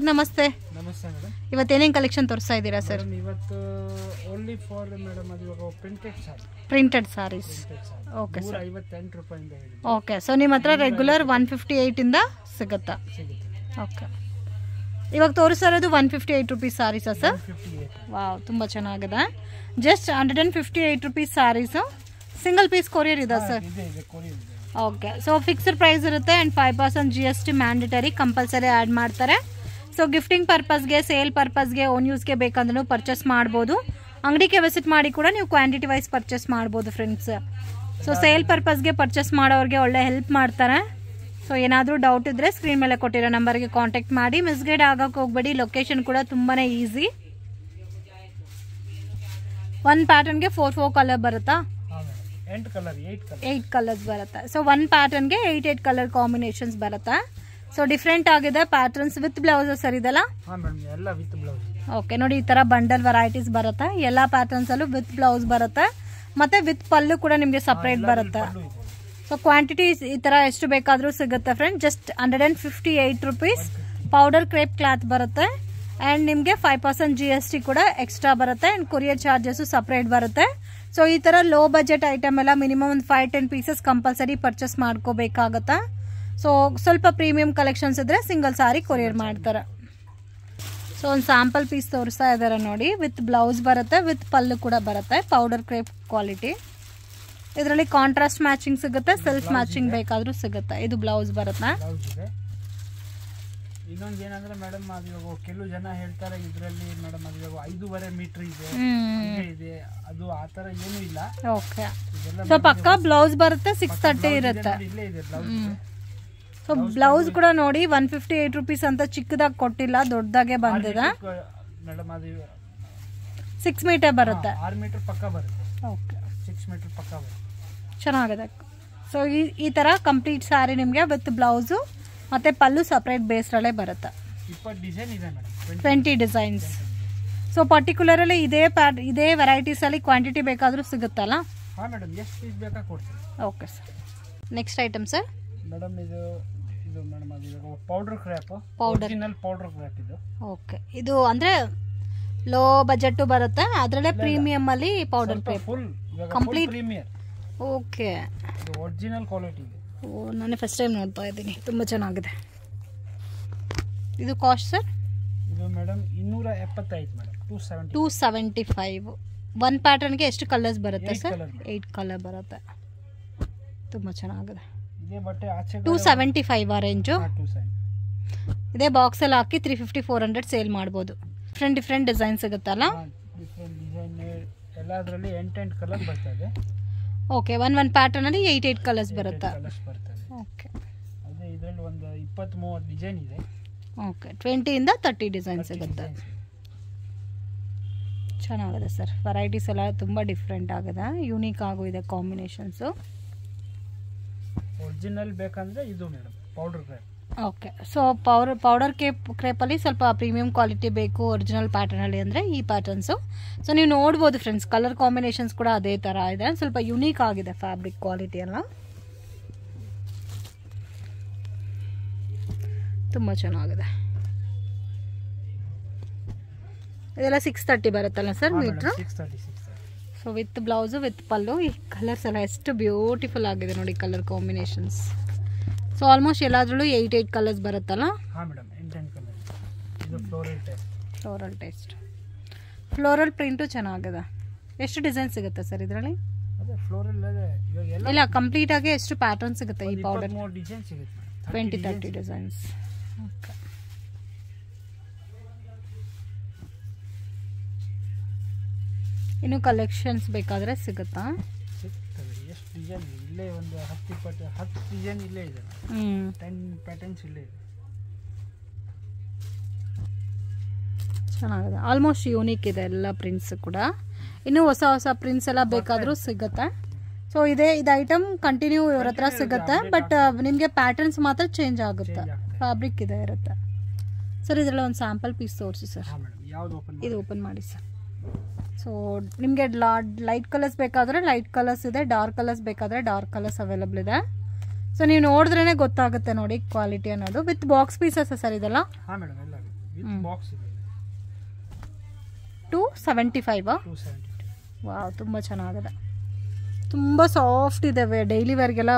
Sir ನಮಸ್ತೆ. ನಮಸ್ತೆ madam. ಇವತ್ತು ಏನೇನು ಕಲೆಕ್ಷನ್ ತೋರಿಸ್ತಾ ಇದ್ದೀರಾ ಸರ್? ಇವತ್ತು ಓನ್ಲಿ ಫಾರ್ ಮೇಡಮ್ ಅದು ಇವಾಗ ಪ್ರಿಂಟೆಡ್ ಸಾರೀಸ್. ಓಕೆ ಸರ್, 58 ರೂಪಾಯಿಂದ ಇದೆ. ಓಕೆ, ಸೊ ನಿಮ್ಮ ಹತ್ರ ರೆಗ್ಯುಲರ್ 158 ಇಂದ ಸಿಗುತ್ತಾ? ಓಕೆ, ಇವಾಗ ತೋರಿಸ್ತಾ ಇರೋದು 158 ರುಪೀಸ್ ಸಾರೀಸಾ ಸರ್? ವಾವ್, ತುಂಬ ಚೆನ್ನಾಗಿದೆ. Just 158 rupees saris. Single piece courier ಇದೆ sir? Okay, so fixed price ಇರುತ್ತೆ and 5% GST mandatory compulsory add ಮಾಡ್ತಾರೆ. ಸೊ ಗಿಫ್ಟಿಂಗ್ ಪರ್ಪಸ್ಗೆ, ಸೇಲ್ ಪರ್ಪಸ್ಗೆ, ಓನ್ ಯೂಸ್ಗೆ ಬೇಕಂದ್ರೂ ಪರ್ಚೇಸ್ ಮಾಡ್ಬೋದು. ಅಂಗಡಿಗೆ ವಿಸಿಟ್ ಮಾಡಿ ಕೂಡ ನೀವು ಕ್ವಾಂಟಿಟಿ ವೈಸ್ ಪರ್ಚೇಸ್ ಮಾಡ್ಬೋದು ಫ್ರೆಂಡ್ಸ್. ಸೊ ಸೇಲ್ ಪರ್ಪಸ್ಗೆ ಪರ್ಚೇಸ್ ಮಾಡೋರಿಗೆ ಒಳ್ಳೆ ಹೆಲ್ಪ್ ಮಾಡ್ತಾರೆ. ಸೊ ಏನಾದರೂ ಡೌಟ್ ಇದ್ದರೆ ಸ್ಕ್ರೀನ್ ಮೇಲೆ ಕೊಟ್ಟಿರೋ ನಂಬರ್ಗೆ ಕಾಂಟ್ಯಾಕ್ಟ್ ಮಾಡಿ. ಮಿಸ್ಗೈಡ್ ಆಗೋಕ್ಕೆ ಹೋಗ್ಬೇಡಿ. ಲೊಕೇಶನ್ ಕೂಡ ತುಂಬಾ ಈಸಿ. ಒಂದು ಪ್ಯಾಟರ್ನ್ಗೆ 4 ಕಲರ್ ಬರುತ್ತಾ? 8 ಕಲರ್ಸ್ ಬರುತ್ತೆ. ಸೊ ಒಂದು ಪ್ಯಾಟರ್ನ್ಗೆ 8 ಕಲರ್ ಕಾಂಬಿನೇಷನ್ಸ್ ಬರುತ್ತೆ. ಸೊ ಡಿಫ್ರೆಂಟ್ ಆಗಿದೆ ಪ್ಯಾಟರ್ನ್ಸ್ ವಿತ್ ಬ್ಲೌಸ್ ಸರ್ ಇದೆಲ್ಲ? ಓಕೆ, ನೋಡಿ ಈ ತರ ಬಂಡಲ್ ವೆರೈಟೀಸ್ ಬರುತ್ತೆ. ಎಲ್ಲ ಪ್ಯಾಟರ್ನ್ಸ್ ಅಲ್ಲೂ ವಿತ್ ಬ್ಲೌಸ್ ಬರುತ್ತೆ, ಮತ್ತೆ ವಿತ್ ಪಲ್ಲು ಕೂಡ ನಿಮಗೆ ಸಪ್ರೇಟ್ ಬರುತ್ತೆ. ಸೊ ಕ್ವಾಂಟಿಟಿ ಈ ತರ ಎಷ್ಟು ಬೇಕಾದ್ರೂ ಸಿಗುತ್ತೆ friend. Just 158 rupees. Powder crepe cloth ಬರುತ್ತೆ ಅಂಡ್ ನಿಮಗೆ 5% GST ಕೂಡ ಎಕ್ಸ್ಟ್ರಾ ಬರುತ್ತೆ ಅಂಡ್ ಕೊರಿಯರ್ ಚಾರ್ಜಸ್ ಸಪ್ರೇಟ್ ಬರುತ್ತೆ. ಸೊ ಈ ತರ ಲೋ ಬಜೆಟ್ ಐಟಮ್ ಎಲ್ಲ ಮಿನಿಮಮ್ ಒಂದು 5-10 ಪೀಸಸ್ ಕಂಪಲ್ಸರಿ ಪರ್ಚೇಸ್ ಮಾಡ್ಕೋಬೇಕಾಗತ್ತಾ. ಸೊ ಸ್ವಲ್ಪ ಪ್ರೀಮಿಯಂ ಕಲೆಕ್ಷನ್ಸ್ ಇದ್ರೆ ಸಿಂಗಲ್ ಸಾರಿ ಕೊರಿಯರ್ ಮಾಡ್ತಾರೆ. ಸೊ ಒಂದು ಸ್ಯಾಂಪಲ್ ಪೀಸ್ ತೋರಿಸ್ತಾ ಇದ್ದಾರೆ ನೋಡಿ. ವಿತ್ ಬ್ಲೌಸ್ ಬರುತ್ತೆ, ವಿತ್ ಪಲ್ಲು ಕೂಡ ಬರುತ್ತೆ. Powder crepe quality. ಇದರಲ್ಲಿ ಕಾಂಟ್ರಾಸ್ಟ್ ಮ್ಯಾಚಿಂಗ್ ಸಿಗುತ್ತೆ, ಸೆಲ್ಫ್ ಮ್ಯಾಚಿಂಗ್ ಬೇಕಾದ್ರೂ ಸಿಗುತ್ತೆ. ಇದು ಬ್ಲೌಸ್ ಬರುತ್ತೆ. ಇನ್ನೊಂದು ಏನಂದ್ರೆ ಮೇಡಮ್, ಅದು ಇವಾಗ ಕೆಲವು ಜನ ಹೇಳ್ತಾರೆ ಇದರಲ್ಲಿ ಮೇಡಮ್ ಅದು ಇವಾಗ 5.5 ಮೀಟರ್ ಇದೆ, ಅದು ಆ ತರ ಏನೂ ಇಲ್ಲ. ಓಕೆ, ಸೊ ಪಕ್ಕ ಬ್ಲೌಸ್ ಬರುತ್ತೆ, 630 ಇರುತ್ತೆ. ಇಲ್ಲೇ ಇದೆ ಬ್ಲೌಸ್. ಸೊ ಬ್ಲೌಸ್ ಕೂಡ ನೋಡಿ 158 ರುಪೀಸ್ ಅಂತ ಚಿಕ್ಕದಾಗಿ ಕೊಟ್ಟಿಲ್ಲ, ದೊಡ್ಡದಾಗೆ ಬಂದಿದೆ ಮೇಡಮ್. ಅದು 6 ಮೀಟರ್ ಬರುತ್ತೆ. 6 ಮೀಟರ್ ಪಕ್ಕ ಬರುತ್ತೆ. ಓಕೆ, 6 ಮೀಟರ್ ಪಕ್ಕ ಬರುತ್ತೆ. ಚೆನ್ನಾಗಿದೆ. ಸೊ ಈ ತರ ಕಂಪ್ಲೀಟ್ ಸ್ಯಾರಿ ನಿಮಗೆ ವಿತ್ ಬ್ಲೌಸು ಮತ್ತೆ ಪಲ್ಲು ಸಪ್ರೇಟ್ ಬೇಸ್ರಲ್ಲೇ ಬರುತ್ತೆ. 20 ಡಿಸೈನ್ ಇದೆ ಮೇಡಮ್. 20 ಡಿಸೈನ್ಸ್. ಸೊ ಪರ್ಟಿಕ್ಯುಲರ್ಲಿ ಇದೇ ವೆರೈಟೀಸ್ ಅಲ್ಲಿ ಕ್ವಾಂಟಿಟಿ ಬೇಕಾದ್ರೂ ಸಿಗುತ್ತಲ್ಲ? ಹಾಂ ಮೇಡಮ್, ಎಷ್ಟು ಪೀಸ್ ಬೇಕಾ ಕೊಡ್ತೀವಿ. Okay sir. Next item sir? Madam ಇದು ಮೇಡಮ್ ಅದು ಇವಾಗ powder crepe, original powder crepe ಇದು. ಓಕೆ, ಇದು ಅಂದ್ರೆ ಲೋ ಬಜೆಟ್ ಬರುತ್ತೆ, ಅದರಲ್ಲೇ ಪ್ರೀಮಿಯಂ ಅಲ್ಲಿ powder crepe full complete premier. Okay, ಇದು ಒರಿಜಿನಲ್ ಕ್ವಾಲಿಟಿ ಇದೆ. ಓ, ನಾನು ಫಸ್ಟ್ ಟೈಮ್ ನೋಡ್ತಾ ಇದ್ದೀನಿ. ತುಂಬ ಚೆನ್ನಾಗಿದೆ. ಇದು ಕಾಸ್ಟ್ ಸರ್? ಇದು ಮೇಡಮ್ 275 ಮೇಡಮ್. 275. ಒಂದು ಪ್ಯಾಟರ್ನ್ಗೆ ಎಷ್ಟು ಕಲರ್ಸ್ ಬರುತ್ತೆ ಸರ್? 8 ಕಲರ್ ಬರುತ್ತೆ. ತುಂಬ ಚೆನ್ನಾಗಿದೆ. ಇದೇ ಬಟ್ಟೆ ಆಚೆ 275 ಆ ರೇಂಜು. ಇದೇ ಬಾಕ್ಸಲ್ಲಿ ಹಾಕಿ 350-400 ಸೇಲ್ ಮಾಡ್ಬೋದು. ಡಿಫ್ರೆಂಟ್ ಡಿಸೈನ್ ಸಿಗುತ್ತಲ್ಲ? ಡಿಫ್ರೆಂಟ್ ಡಿಸೈನ್ ಎಲ್ಲದರಲ್ಲಿ 8 ಕಲರ್ ಬರ್ತದೆ. ಓಕೆ, ಒಂದು ಪ್ಯಾಟರ್ನಲ್ಲಿ 8 ಕಲರ್ಸ್ ಬರುತ್ತೆ. ಓಕೆ, ಅದೇ ಇದರಲ್ಲಿ ಒಂದು 20-30 ಡಿಸೈನ್ ಇದೆ. ಓಕೆ, 20ಇಂದ 30 ಡಿಸೈನ್ ಸಿಗುತ್ತೆ. ಚೆನ್ನಾಗಿದೆ ಸರ್. ವೆರೈಟೀಸ್ ಎಲ್ಲ ತುಂಬ ಡಿಫ್ರೆಂಟ್ ಆಗಿದೆ, ಯೂನಿಕ್ ಆಗು ಇದೆ ಕಾಂಬಿನೇಷನ್ಸು. ಒರಿಜಿನಲ್ ಬೇಕಂದ್ರೆ ಇದು madam powder crepe. Okay, so powder ಕ್ರೇಪಲ್ಲಿ ಸ್ವಲ್ಪ ಪ್ರೀಮಿಯಂ ಕ್ವಾಲಿಟಿ ಬೇಕು ಒರಿಜಿನಲ್ ಪ್ಯಾಟರ್ನಲ್ಲಿ ಅಂದರೆ ಈ ಪ್ಯಾಟರ್ನ್ಸು. ಸೊ ನೀವು ನೋಡ್ಬೋದು ಫ್ರೆಂಡ್ಸ್, ಕಲರ್ ಕಾಂಬಿನೇಷನ್ಸ್ ಕೂಡ ಅದೇ ಥರ ಇದೆ. ಸ್ವಲ್ಪ ಯುನೀಕ್ ಆಗಿದೆ ಫ್ಯಾಬ್ರಿಕ್ ಕ್ವಾಲಿಟಿ ಎಲ್ಲ. ತುಂಬ ಚೆನ್ನಾಗಿದೆ. ಇದೆಲ್ಲ 630 ಬರುತ್ತಲ್ಲ sir metre? 630. So with blouse with pallu. ಈ ಕಲರ್ಸ್ ಎಲ್ಲ ಎಷ್ಟು ಬ್ಯೂಟಿಫುಲ್ ಆಗಿದೆ ನೋಡಿ, ಕಲರ್ ಕಾಂಬಿನೇಷನ್ಸ್. ಸೊ ಆಲ್ಮೋಸ್ಟ್ ಎಲ್ಲಾದ್ರಲ್ಲೂ 8 ಕಲರ್ಸ್ ಬರುತ್ತಲ್ಲ? ಹಾಂ ಮೇಡಮ್, 8 ಕಲರ್. ಇದು ಫ್ಲೋರಲ್ ಟೇಸ್ಟ್. ಫ್ಲೋರಲ್ ಪ್ರಿಂಟು ಚೆನ್ನಾಗಿದೆ. ಎಷ್ಟು ಡಿಸೈನ್ ಸಿಗುತ್ತೆ ಸರ್ ಇದರಲ್ಲಿ? ಅದೇ ಫ್ಲೋರಲ್ ಇಲ್ಲ, ಕಂಪ್ಲೀಟ್ ಆಗಿ ಎಷ್ಟು ಪ್ಯಾಟರ್ನ್ ಸಿಗುತ್ತೆ ಈ ಪೌಡರ್? 20 ಡಿಸೈನ್ ಸಿಗುತ್ತೆ. 20-30 ಡಿಸೈನ್ಸ್. ಓಕೆ, ಇನ್ನು ಕಲೆಕ್ಷನ್ಸ್ ಬೇಕಾದರೆ ಸಿಗುತ್ತಾ? ಎಷ್ಟು ಡಿಸೈನ್ ಇಲ್ಲೇ ಒಂದು 10 ಡಿಸೈನ್ ಇಲ್ಲೇ ಇದೆ. 10 ಪ್ಯಾಟರ್ನ್ಸ್ ಇಲ್ಲೇ ಇದೆ. ಚೆನ್ನಾಗಿದೆ. ಆಲ್ಮೋಸ್ಟ್ ಯೂನಿಕ್ ಇದೆ ಎಲ್ಲ ಪ್ರಿಂಟ್ಸ್ ಕೂಡ. ಇನ್ನು ಹೊಸ ಪ್ರಿಂಟ್ಸ್ ಎಲ್ಲ ಬೇಕಾದರೂ ಸಿಗುತ್ತೆ. ಸೊ ಇದು ಐಟಮ್ ಕಂಟಿನ್ಯೂ ಇವ್ರ ಹತ್ರ ಸಿಗುತ್ತೆ, ಬಟ್ ನಿಮಗೆ ಪ್ಯಾಟರ್ನ್ಸ್ ಮಾತ್ರ ಚೇಂಜ್ ಆಗುತ್ತೆ. ಫ್ಯಾಬ್ರಿಕ್ ಇದೆ ಇರುತ್ತೆ ಸರ್. ಇದರಲ್ಲಿ ಒಂದು ಸ್ಯಾಂಪಲ್ ಪೀಸ್ ತೋರಿಸಿ ಸರ್. ಇದು ಓಪನ್ ಮಾಡಿ ಸರ್. ಸೊ ನಿಮಗೆ ಲೈಟ್ ಕಲರ್ಸ್ ಬೇಕಾದರೆ ಲೈಟ್ ಕಲರ್ಸ್ ಇದೆ, ಡಾರ್ಕ್ ಕಲರ್ಸ್ ಬೇಕಾದರೆ ಡಾರ್ಕ್ ಕಲರ್ಸ್ ಅವೈಲಬಲ್ ಇದೆ. ಸೊ ನೀವು ನೋಡಿದ್ರೇ ಗೊತ್ತಾಗುತ್ತೆ ನೋಡಿ ಕ್ವಾಲಿಟಿ ಅನ್ನೋದು. ವಿತ್ ಬಾಕ್ಸ್ ಪೀಸಸ್ ಸರ್ ಇದೆಲ್ಲ? ವಿತ್ ಬಾಕ್ಸ್ ಇದೆ. 275 270. ವಾವ್, ತುಂಬ ಚೆನ್ನಾಗಿದೆ, ತುಂಬ ಸಾಫ್ಟ್ ಇದೆ, ಡೈಲಿ ವೇರ್ಗೆಲ್ಲ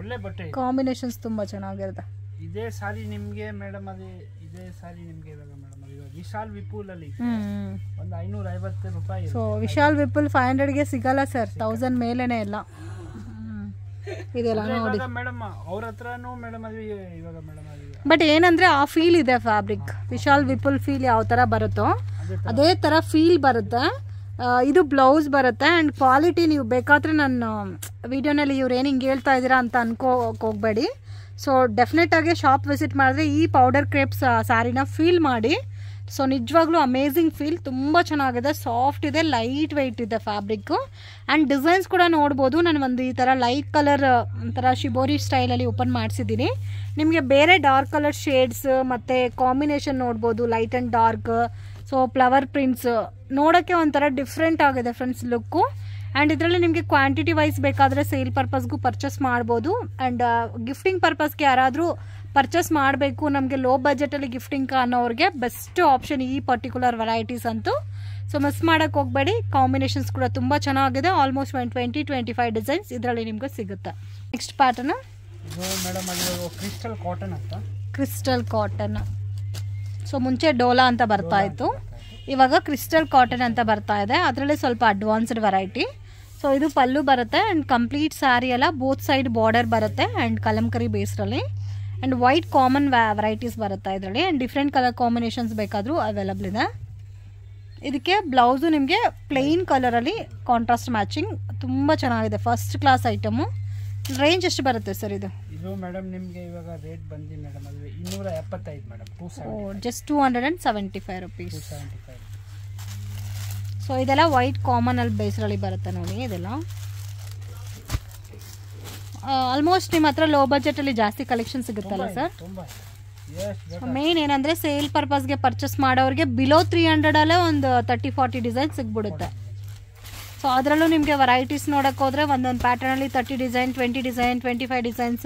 ಒಳ್ಳೆ ಬಟ್ಟೆ. ಕಾಂಬಿನೇಷನ್ಸ್ ತುಂಬ ಚೆನ್ನಾಗಿರುತ್ತೆ. ಇದೇ ಸಾರಿ ನಿಮಗೆ ಮೇಡಮ್ ಇದೇ ಸಾರಿ ನಿಮಗೆ ಇವಾಗ ಮೇಡಮ್ ಅದು ವಿಶಾಲ್ ವಿಪುಲ್ ಅಲ್ಲಿ ಒಂದು 550 ರೂಪಾಯಿ. ಸೊ ವಿಶಾಲ್ ವಿಪುಲ್ 500ಗೆ ಸಿಗಲ್ಲ ಸರ್, 1000 ಮೇಲೇನೆ ಎಲ್ಲ ಇದೆಲ್ಲ ನೋಡಿ ಮೇಡಮ್. ಅವ್ರ ಹತ್ರನೂ ಮೇಡಮ್ ಅದು ಇವಾಗ ಮೇಡಮ್ ಅದು ಬಟ್ ಏನಂದ್ರೆ ಆ ಫೀಲ್ ಇದೆ ಫ್ಯಾಬ್ರಿಕ್. ವಿಶಾಲ್ ವಿಪುಲ್ ಫೀಲ್ ಯಾವ ತರ ಬರುತ್ತೋ ಅದೇ ತರ ಫೀಲ್ ಬರುತ್ತೆ. ಇದು ಬ್ಲೌಸ್ ಬರುತ್ತೆ ಆ್ಯಂಡ್ ಕ್ವಾಲಿಟಿ ನೀವು ಬೇಕಾದರೆ ನನ್ನ ವಿಡಿಯೋನಲ್ಲಿ ಇವ್ರು ಏನು ಹಿಂಗೆ ಹೇಳ್ತಾ ಇದ್ದೀರಾ ಅಂತ ಅನ್ಕೋಕೆ ಹೋಗಬೇಡಿ. ಸೊ ಡೆಫಿನೆಟಾಗಿ ಶಾಪ್ ವಿಸಿಟ್ ಮಾಡಿದ್ರೆ ಈ ಪೌಡರ್ ಕ್ರೇಪ್ಸ್ ಸ್ಯಾರಿನ ಫೀಲ್ ಮಾಡಿ. ಸೊ ನಿಜವಾಗ್ಲೂ ಅಮೇಝಿಂಗ್ ಫೀಲ್, ತುಂಬ ಚೆನ್ನಾಗಿದೆ, ಸಾಫ್ಟ್ ಇದೆ, ಲೈಟ್ ವೆಯ್ಟ್ ಇದೆ ಫ್ಯಾಬ್ರಿಕ್ಕು ಆ್ಯಂಡ್ ಡಿಸೈನ್ಸ್ ಕೂಡ ನೋಡ್ಬೋದು. ನಾನು ಒಂದು ಈ ಥರ ಲೈಟ್ ಕಲರ್ ಒಂಥರ ಶಿಬೋರಿ ಸ್ಟೈಲಲ್ಲಿ ಓಪನ್ ಮಾಡಿಸಿದ್ದೀನಿ. ನಿಮಗೆ ಬೇರೆ ಡಾರ್ಕ್ ಕಲರ್ ಶೇಡ್ಸ್ ಮತ್ತು ಕಾಂಬಿನೇಷನ್ ನೋಡ್ಬೋದು, light and dark. So flower prints ನೋಡೋಕ್ಕೆ ಒಂಥರ ಡಿಫ್ರೆಂಟ್ ಆಗಿದೆ ಫ್ರೆಂಡ್ಸ್ ಲುಕ್ಕು. ಆ್ಯಂಡ್ ಇದರಲ್ಲಿ ನಿಮಗೆ ಕ್ವಾಂಟಿಟಿ ವೈಸ್ ಬೇಕಾದರೆ ಸೇಲ್ ಪರ್ಪಸ್ಗೂ ಪರ್ಚೇಸ್ ಮಾಡ್ಬೋದು. ಆ್ಯಂಡ್ ಗಿಫ್ಟಿಂಗ್ ಪರ್ಪಸ್ಗೆ ಯಾರಾದರೂ ಪರ್ಚೇಸ್ ಮಾಡಬೇಕು, ನಮಗೆ ಲೋ ಬಜೆಟಲ್ಲಿ ಗಿಫ್ಟಿಂಗ್ ಅನ್ನೋರಿಗೆ ಬೆಸ್ಟ್ ಆಪ್ಷನ್ ಈ ಪರ್ಟಿಕ್ಯುಲರ್ ವೆರೈಟೀಸ್ ಅಂತೂ. ಸೊ ಮಿಸ್ ಮಾಡೋಕ್ಕೆ ಹೋಗಬೇಡಿ. ಕಾಂಬಿನೇಷನ್ಸ್ ಕೂಡ ತುಂಬ ಚೆನ್ನಾಗಿದೆ. ಆಲ್ಮೋಸ್ಟ್ 20-25 ಡಿಸೈನ್ಸ್ ಇದರಲ್ಲಿ ನಿಮಗೆ ಸಿಗುತ್ತೆ. ನೆಕ್ಸ್ಟ್ ಪ್ಯಾಟರ್ನ್ ಮೇಡಮ್ ಅದು ಕ್ರಿಸ್ಟಲ್ ಕಾಟನ್ ಅಂತ. Crystal cotton. ಸೊ ಮುಂಚೆ ಡೋಲಾ ಅಂತ ಬರ್ತಾ ಇತ್ತು, ಇವಾಗ ಕ್ರಿಸ್ಟಲ್ ಕಾಟನ್ ಅಂತ ಬರ್ತಾ ಇದೆ. ಅದರಲ್ಲಿ ಸ್ವಲ್ಪ ಅಡ್ವಾನ್ಸ್ಡ್ ವೆರೈಟಿ. ಸೊ ಇದು ಪಲ್ಲು ಬರುತ್ತೆ ಆ್ಯಂಡ್ ಕಂಪ್ಲೀಟ್ ಸ್ಯಾರಿ ಎಲ್ಲ ಬೋತ್ ಸೈಡ್ ಬಾರ್ಡರ್ ಬರುತ್ತೆ ಆ್ಯಂಡ್ ಕಲಂಕರಿ ಬೇಸ್ರಲ್ಲಿ ಆ್ಯಂಡ್ ವೈಟ್ ಕಾಮನ್ ವೆರೈಟೀಸ್ ಬರುತ್ತೆ ಇದರಲ್ಲಿ. ಆ್ಯಂಡ್ ಡಿಫ್ರೆಂಟ್ ಕಲರ್ ಕಾಂಬಿನೇಷನ್ಸ್ ಬೇಕಾದರೂ ಅವೈಲಬಲ್ ಇದೆ. ಇದಕ್ಕೆ ಬ್ಲೌಸು ನಿಮಗೆ ಪ್ಲೈನ್ ಕಲರಲ್ಲಿ ಕಾಂಟ್ರಾಸ್ಟ್ ಮ್ಯಾಚಿಂಗ್, ತುಂಬ ಚೆನ್ನಾಗಿದೆ, ಫಸ್ಟ್ ಕ್ಲಾಸ್ ಐಟಮು. ರೇಂಜ್ ಎಷ್ಟು ಬರುತ್ತೆ ಸರ್ ಇದು? ಇದು ಮೇಡಮ್ ನಿಮಗೆ ಇವಾಗ ರೇಟ್ ಬಂದು ಮೇಡಮ್ ಅದು 275 ಮೇಡಮ್. Just 275 rupees. ಸೊ ಇದೆಲ್ಲ ವೈಟ್ ಕಾಮನ್ ಅಲ್ಲಿ ಬೇಸ್ರಲ್ಲಿ ಬರುತ್ತೆ ನೋಡಿ. ಇದೆಲ್ಲ ಆಲ್ಮೋಸ್ಟ್ ನಿಮ್ಮ ಹತ್ರ ಲೋ ಬಜೆಟಲ್ಲಿ ಜಾಸ್ತಿ ಕಲೆಕ್ಷನ್ ಸಿಗುತ್ತಲ್ಲ ಸರ್? ಮೇನ್ ಏನಂದರೆ ಸೇಲ್ ಪರ್ಪಸ್ಗೆ ಪರ್ಚೇಸ್ ಮಾಡೋರಿಗೆ ಬಿಲೋ 300 ಒಂದು 30-40 ಡಿಸೈನ್ ಸಿಗ್ಬಿಡುತ್ತೆ. ಸೊ ಅದರಲ್ಲೂ ನಿಮಗೆ ವೆರೈಟೀಸ್ ನೋಡೋಕೆ ಹೋದರೆ ಒಂದೊಂದು ಪ್ಯಾಟರ್ನಲ್ಲಿ 30 ಡಿಸೈನ್, 20 ಡಿಸೈನ್, 25 ಡಿಸೈನ್ಸ್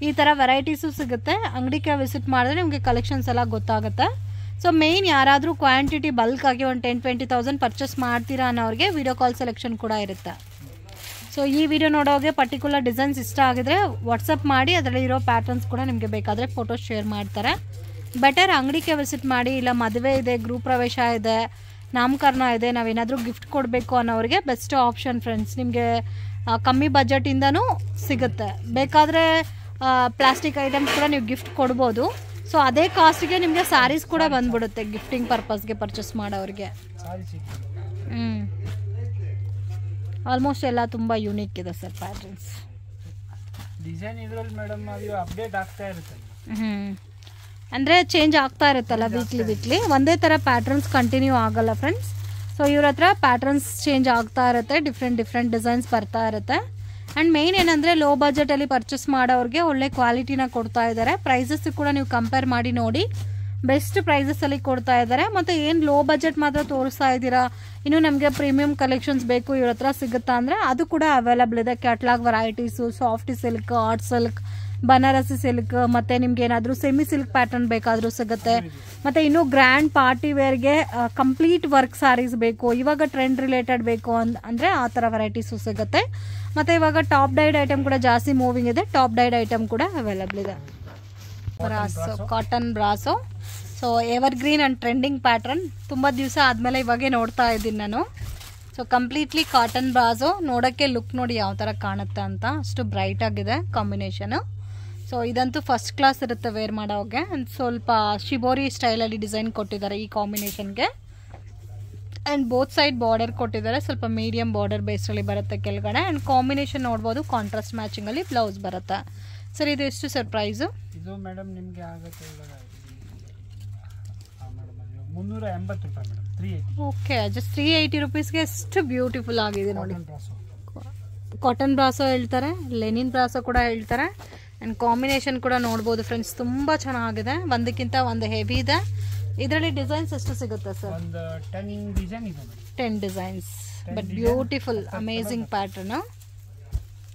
ಈ ಥರ ವೆರೈಟೀಸು ಸಿಗುತ್ತೆ. ಅಂಗಡಿಗೆ ವಿಸಿಟ್ ಮಾಡಿದ್ರೆ ನಿಮಗೆ ಕಲೆಕ್ಷನ್ಸ್ ಎಲ್ಲ ಗೊತ್ತಾಗುತ್ತೆ. ಸೊ ಮೇನ್ ಯಾರಾದರೂ ಕ್ವಾಂಟಿಟಿ ಬಲ್ಕ್ ಆಗಿ ಒಂದು 10-20,000 ಪರ್ಚೇಸ್ ಮಾಡ್ತೀರಾ ಅನ್ನೋರಿಗೆ ವಿಡಿಯೋ ಕಾಲ್ ಸೆಲೆಕ್ಷನ್ ಕೂಡ ಇರುತ್ತೆ. ಸೊ ಈ ವಿಡಿಯೋ ನೋಡೋಗೆ ಪರ್ಟಿಕ್ಯುಲರ್ ಡಿಸೈನ್ಸ್ ಇಷ್ಟ ಆಗಿದ್ರೆ ವಾಟ್ಸಪ್ ಮಾಡಿ, ಅದರಲ್ಲಿ ಇರೋ ಪ್ಯಾಟರ್ನ್ಸ್ ಕೂಡ ನಿಮಗೆ ಬೇಕಾದರೆ ಫೋಟೋಸ್ ಶೇರ್ ಮಾಡ್ತಾರೆ. ಬೆಟರ್ ಅಂಗಡಿಗೆ ವಿಸಿಟ್ ಮಾಡಿ. ಇಲ್ಲ ಮದುವೆ ಇದೆ, ಗೃಹ ಪ್ರವೇಶ ಇದೆ, ನಾಮಕರಣ ಇದೆ, ನಾವೇನಾದರೂ ಗಿಫ್ಟ್ ಕೊಡಬೇಕು ಅನ್ನೋರಿಗೆ ಬೆಸ್ಟ್ ಆಪ್ಷನ್ ಫ್ರೆಂಡ್ಸ್. ನಿಮಗೆ ಕಮ್ಮಿ ಬಜೆಟಿಂದನೂ ಸಿಗುತ್ತೆ. ಬೇಕಾದರೆ ಪ್ಲಾಸ್ಟಿಕ್ ಐಟಮ್ಸ್ ಕೂಡ ನೀವು ಗಿಫ್ಟ್ ಕೊಡ್ಬೋದು. ಸೊ ಅದೇ ಕಾಸ್ಟಿಗೆ ನಿಮಗೆ ಸ್ಯಾರೀಸ್ ಕೂಡ ಬಂದ್ಬಿಡುತ್ತೆ ಗಿಫ್ಟಿಂಗ್ ಪರ್ಪಸ್ಗೆ ಪರ್ಚೇಸ್ ಮಾಡೋರಿಗೆ. ಆಲ್ಮೋಸ್ಟ್ ಎಲ್ಲ ತುಂಬ ಯೂನಿಕ್ ಇದೆ ಸರ್ ಪ್ಯಾಟರ್ನ್ಸ್. ಡಿಸೈನ್ ಇದರಲ್ಲಿ ಮೇಡಮ್ ಅದು ಅಪ್ಡೇಟ್ ಆಗ್ತಾ ಇರುತ್ತೆ. ಅಂದರೆ ಚೇಂಜ್ ಆಗ್ತಾ ಇರುತ್ತಲ್ಲ ವೀಕ್ಲಿ ಒಂದೇ ಥರ ಪ್ಯಾಟರ್ನ್ಸ್ ಕಂಟಿನ್ಯೂ ಆಗಲ್ಲ ಫ್ರೆಂಡ್ಸ್. ಸೊ ಇವ್ರ ಹತ್ರ ಪ್ಯಾಟರ್ನ್ಸ್ ಚೇಂಜ್ ಆಗ್ತಾ ಇರುತ್ತೆ, ಡಿಫ್ರೆಂಟ್ ಡಿಸೈನ್ಸ್ ಬರ್ತಾ ಇರುತ್ತೆ. ಆ್ಯಂಡ್ ಮೇನ್ ಏನಂದರೆ ಲೋ ಬಜೆಟಲ್ಲಿ ಪರ್ಚೇಸ್ ಮಾಡೋರಿಗೆ ಒಳ್ಳೆ ಕ್ವಾಲಿಟಿನ ಕೊಡ್ತಾ ಇದ್ದಾರೆ. ಪ್ರೈಸಸ್ ಕೂಡ ನೀವು ಕಂಪೇರ್ ಮಾಡಿ ನೋಡಿ, ಬೆಸ್ಟ್ ಪ್ರೈಸಸಲ್ಲಿ ಕೊಡ್ತಾ ಇದ್ದಾರೆ. ಮತ್ತು ಏನು ಲೋ ಬಜೆಟ್ ಮಾತ್ರ ತೋರಿಸ್ತಾ ಇದ್ದೀರಾ, ಇನ್ನು ನಮಗೆ ಪ್ರೀಮಿಯಂ ಕಲೆಕ್ಷನ್ಸ್ ಬೇಕು ಇವ್ರ ಹತ್ರ ಸಿಗುತ್ತಾ ಅಂದರೆ ಅದು ಕೂಡ ಅವೈಲಬಲ್ ಇದೆ. Catalogue varieties, soft silk, art silk, Banarasi silk, ಮತ್ತು ನಿಮ್ಗೆ ಏನಾದರೂ ಸೆಮಿ ಸಿಲ್ಕ್ ಪ್ಯಾಟರ್ನ್ ಬೇಕಾದರೂ ಸಿಗುತ್ತೆ. ಮತ್ತು ಇನ್ನೂ ಗ್ರ್ಯಾಂಡ್ ಪಾರ್ಟಿ ವೇರ್ಗೆ ಕಂಪ್ಲೀಟ್ ವರ್ಕ್ ಸ್ಯಾರೀಸ್ ಬೇಕು, ಇವಾಗ ಟ್ರೆಂಡ್ ರಿಲೇಟೆಡ್ ಬೇಕು ಅಂದರೆ ಆ ಥರ ವೆರೈಟೀಸು ಸಿಗುತ್ತೆ. ಮತ್ತು ಇವಾಗ ಟಾಪ್ ಡೈಡ್ ಐಟಮ್ ಕೂಡ ಜಾಸ್ತಿ ಮೂವಿಂಗ್ ಇದೆ, ಟಾಪ್ ಡೈಡ್ ಐಟಮ್ ಕೂಡ ಅವೈಲಬಲ್ ಇದೆ. Brasso, cotton brasso. So evergreen and trending pattern, ತುಂಬ ದಿವಸ ಆದಮೇಲೆ ಇವಾಗೇ ನೋಡ್ತಾ ಇದ್ದೀನಿ ನಾನು. So completely cotton brasso. ನೋಡೋಕ್ಕೆ ಲುಕ್ ನೋಡಿ ಯಾವ ಥರ ಕಾಣುತ್ತೆ ಅಂತ, ಅಷ್ಟು ಬ್ರೈಟ್ ಆಗಿದೆ ಕಾಂಬಿನೇಷನು. ಸೊ ಇದಂತೂ ಫಸ್ಟ್ ಕ್ಲಾಸ್ ಇರುತ್ತೆ ವೇರ್ ಮಾಡೋಗೆ. ಆ್ಯಂಡ್ ಸ್ವಲ್ಪ ಶಿಬೋರಿ ಸ್ಟೈಲಲ್ಲಿ ಡಿಸೈನ್ ಕೊಟ್ಟಿದ್ದಾರೆ ಈ ಕಾಂಬಿನೇಷನ್ಗೆ. ಆ್ಯಂಡ್ ಬೋತ್ ಸೈಡ್ ಬಾರ್ಡರ್ ಕೊಟ್ಟಿದ್ದಾರೆ, ಸ್ವಲ್ಪ ಮೀಡಿಯಮ್ ಬಾರ್ಡರ್ ಬೇಸ್ರಲ್ಲಿ ಬರುತ್ತೆ ಕೆಳಗಡೆ. ಆ್ಯಂಡ್ ಕಾಂಬಿನೇಷನ್ ನೋಡ್ಬೋದು, ಕಾಂಟ್ರಾಸ್ಟ್ ಮ್ಯಾಚಿಂಗಲ್ಲಿ ಬ್ಲೌಸ್ ಬರುತ್ತೆ. ಸರ್ ಇದು ಎಷ್ಟು ಸರ್ ಪ್ರೈಸು? ಇದು ಮೇಡಮ್ ನಿಮಗೆ ಆಗುತ್ತೆ ಇವಾಗ 380 ರೂಪಾಯಿ ಮೇಡಮ್. 380. ಓಕೆ, ಜಸ್ಟ್ 380 ರುಪೀಸ್ಗೆ ಎಷ್ಟು ಬ್ಯೂಟಿಫುಲ್ ಆಗಿದೆ ನೋಡಿ. ಕಾಟನ್ ಬ್ರಾಸೋ ಹೇಳ್ತಾರೆ, ಲೆನಿನ್ ಬ್ರಾಸೋ ಕೂಡ ಹೇಳ್ತಾರೆ. ಆ್ಯಂಡ್ ಕಾಂಬಿನೇಷನ್ ಕೂಡ ನೋಡ್ಬೋದು ಫ್ರೆಂಡ್ಸ್, ತುಂಬ ಚೆನ್ನಾಗಿದೆ. ಒಂದಕ್ಕಿಂತ ಒಂದು ಹೆವಿ ಇದೆ. ಇದರಲ್ಲಿ ಡಿಸೈನ್ಸ್ ಎಷ್ಟು ಸಿಗುತ್ತೆ ಸರ್? ಒಂದು 10 ಡಿಸೈನ್ ಇದೆ. 10 designs, but beautiful amazing pattern.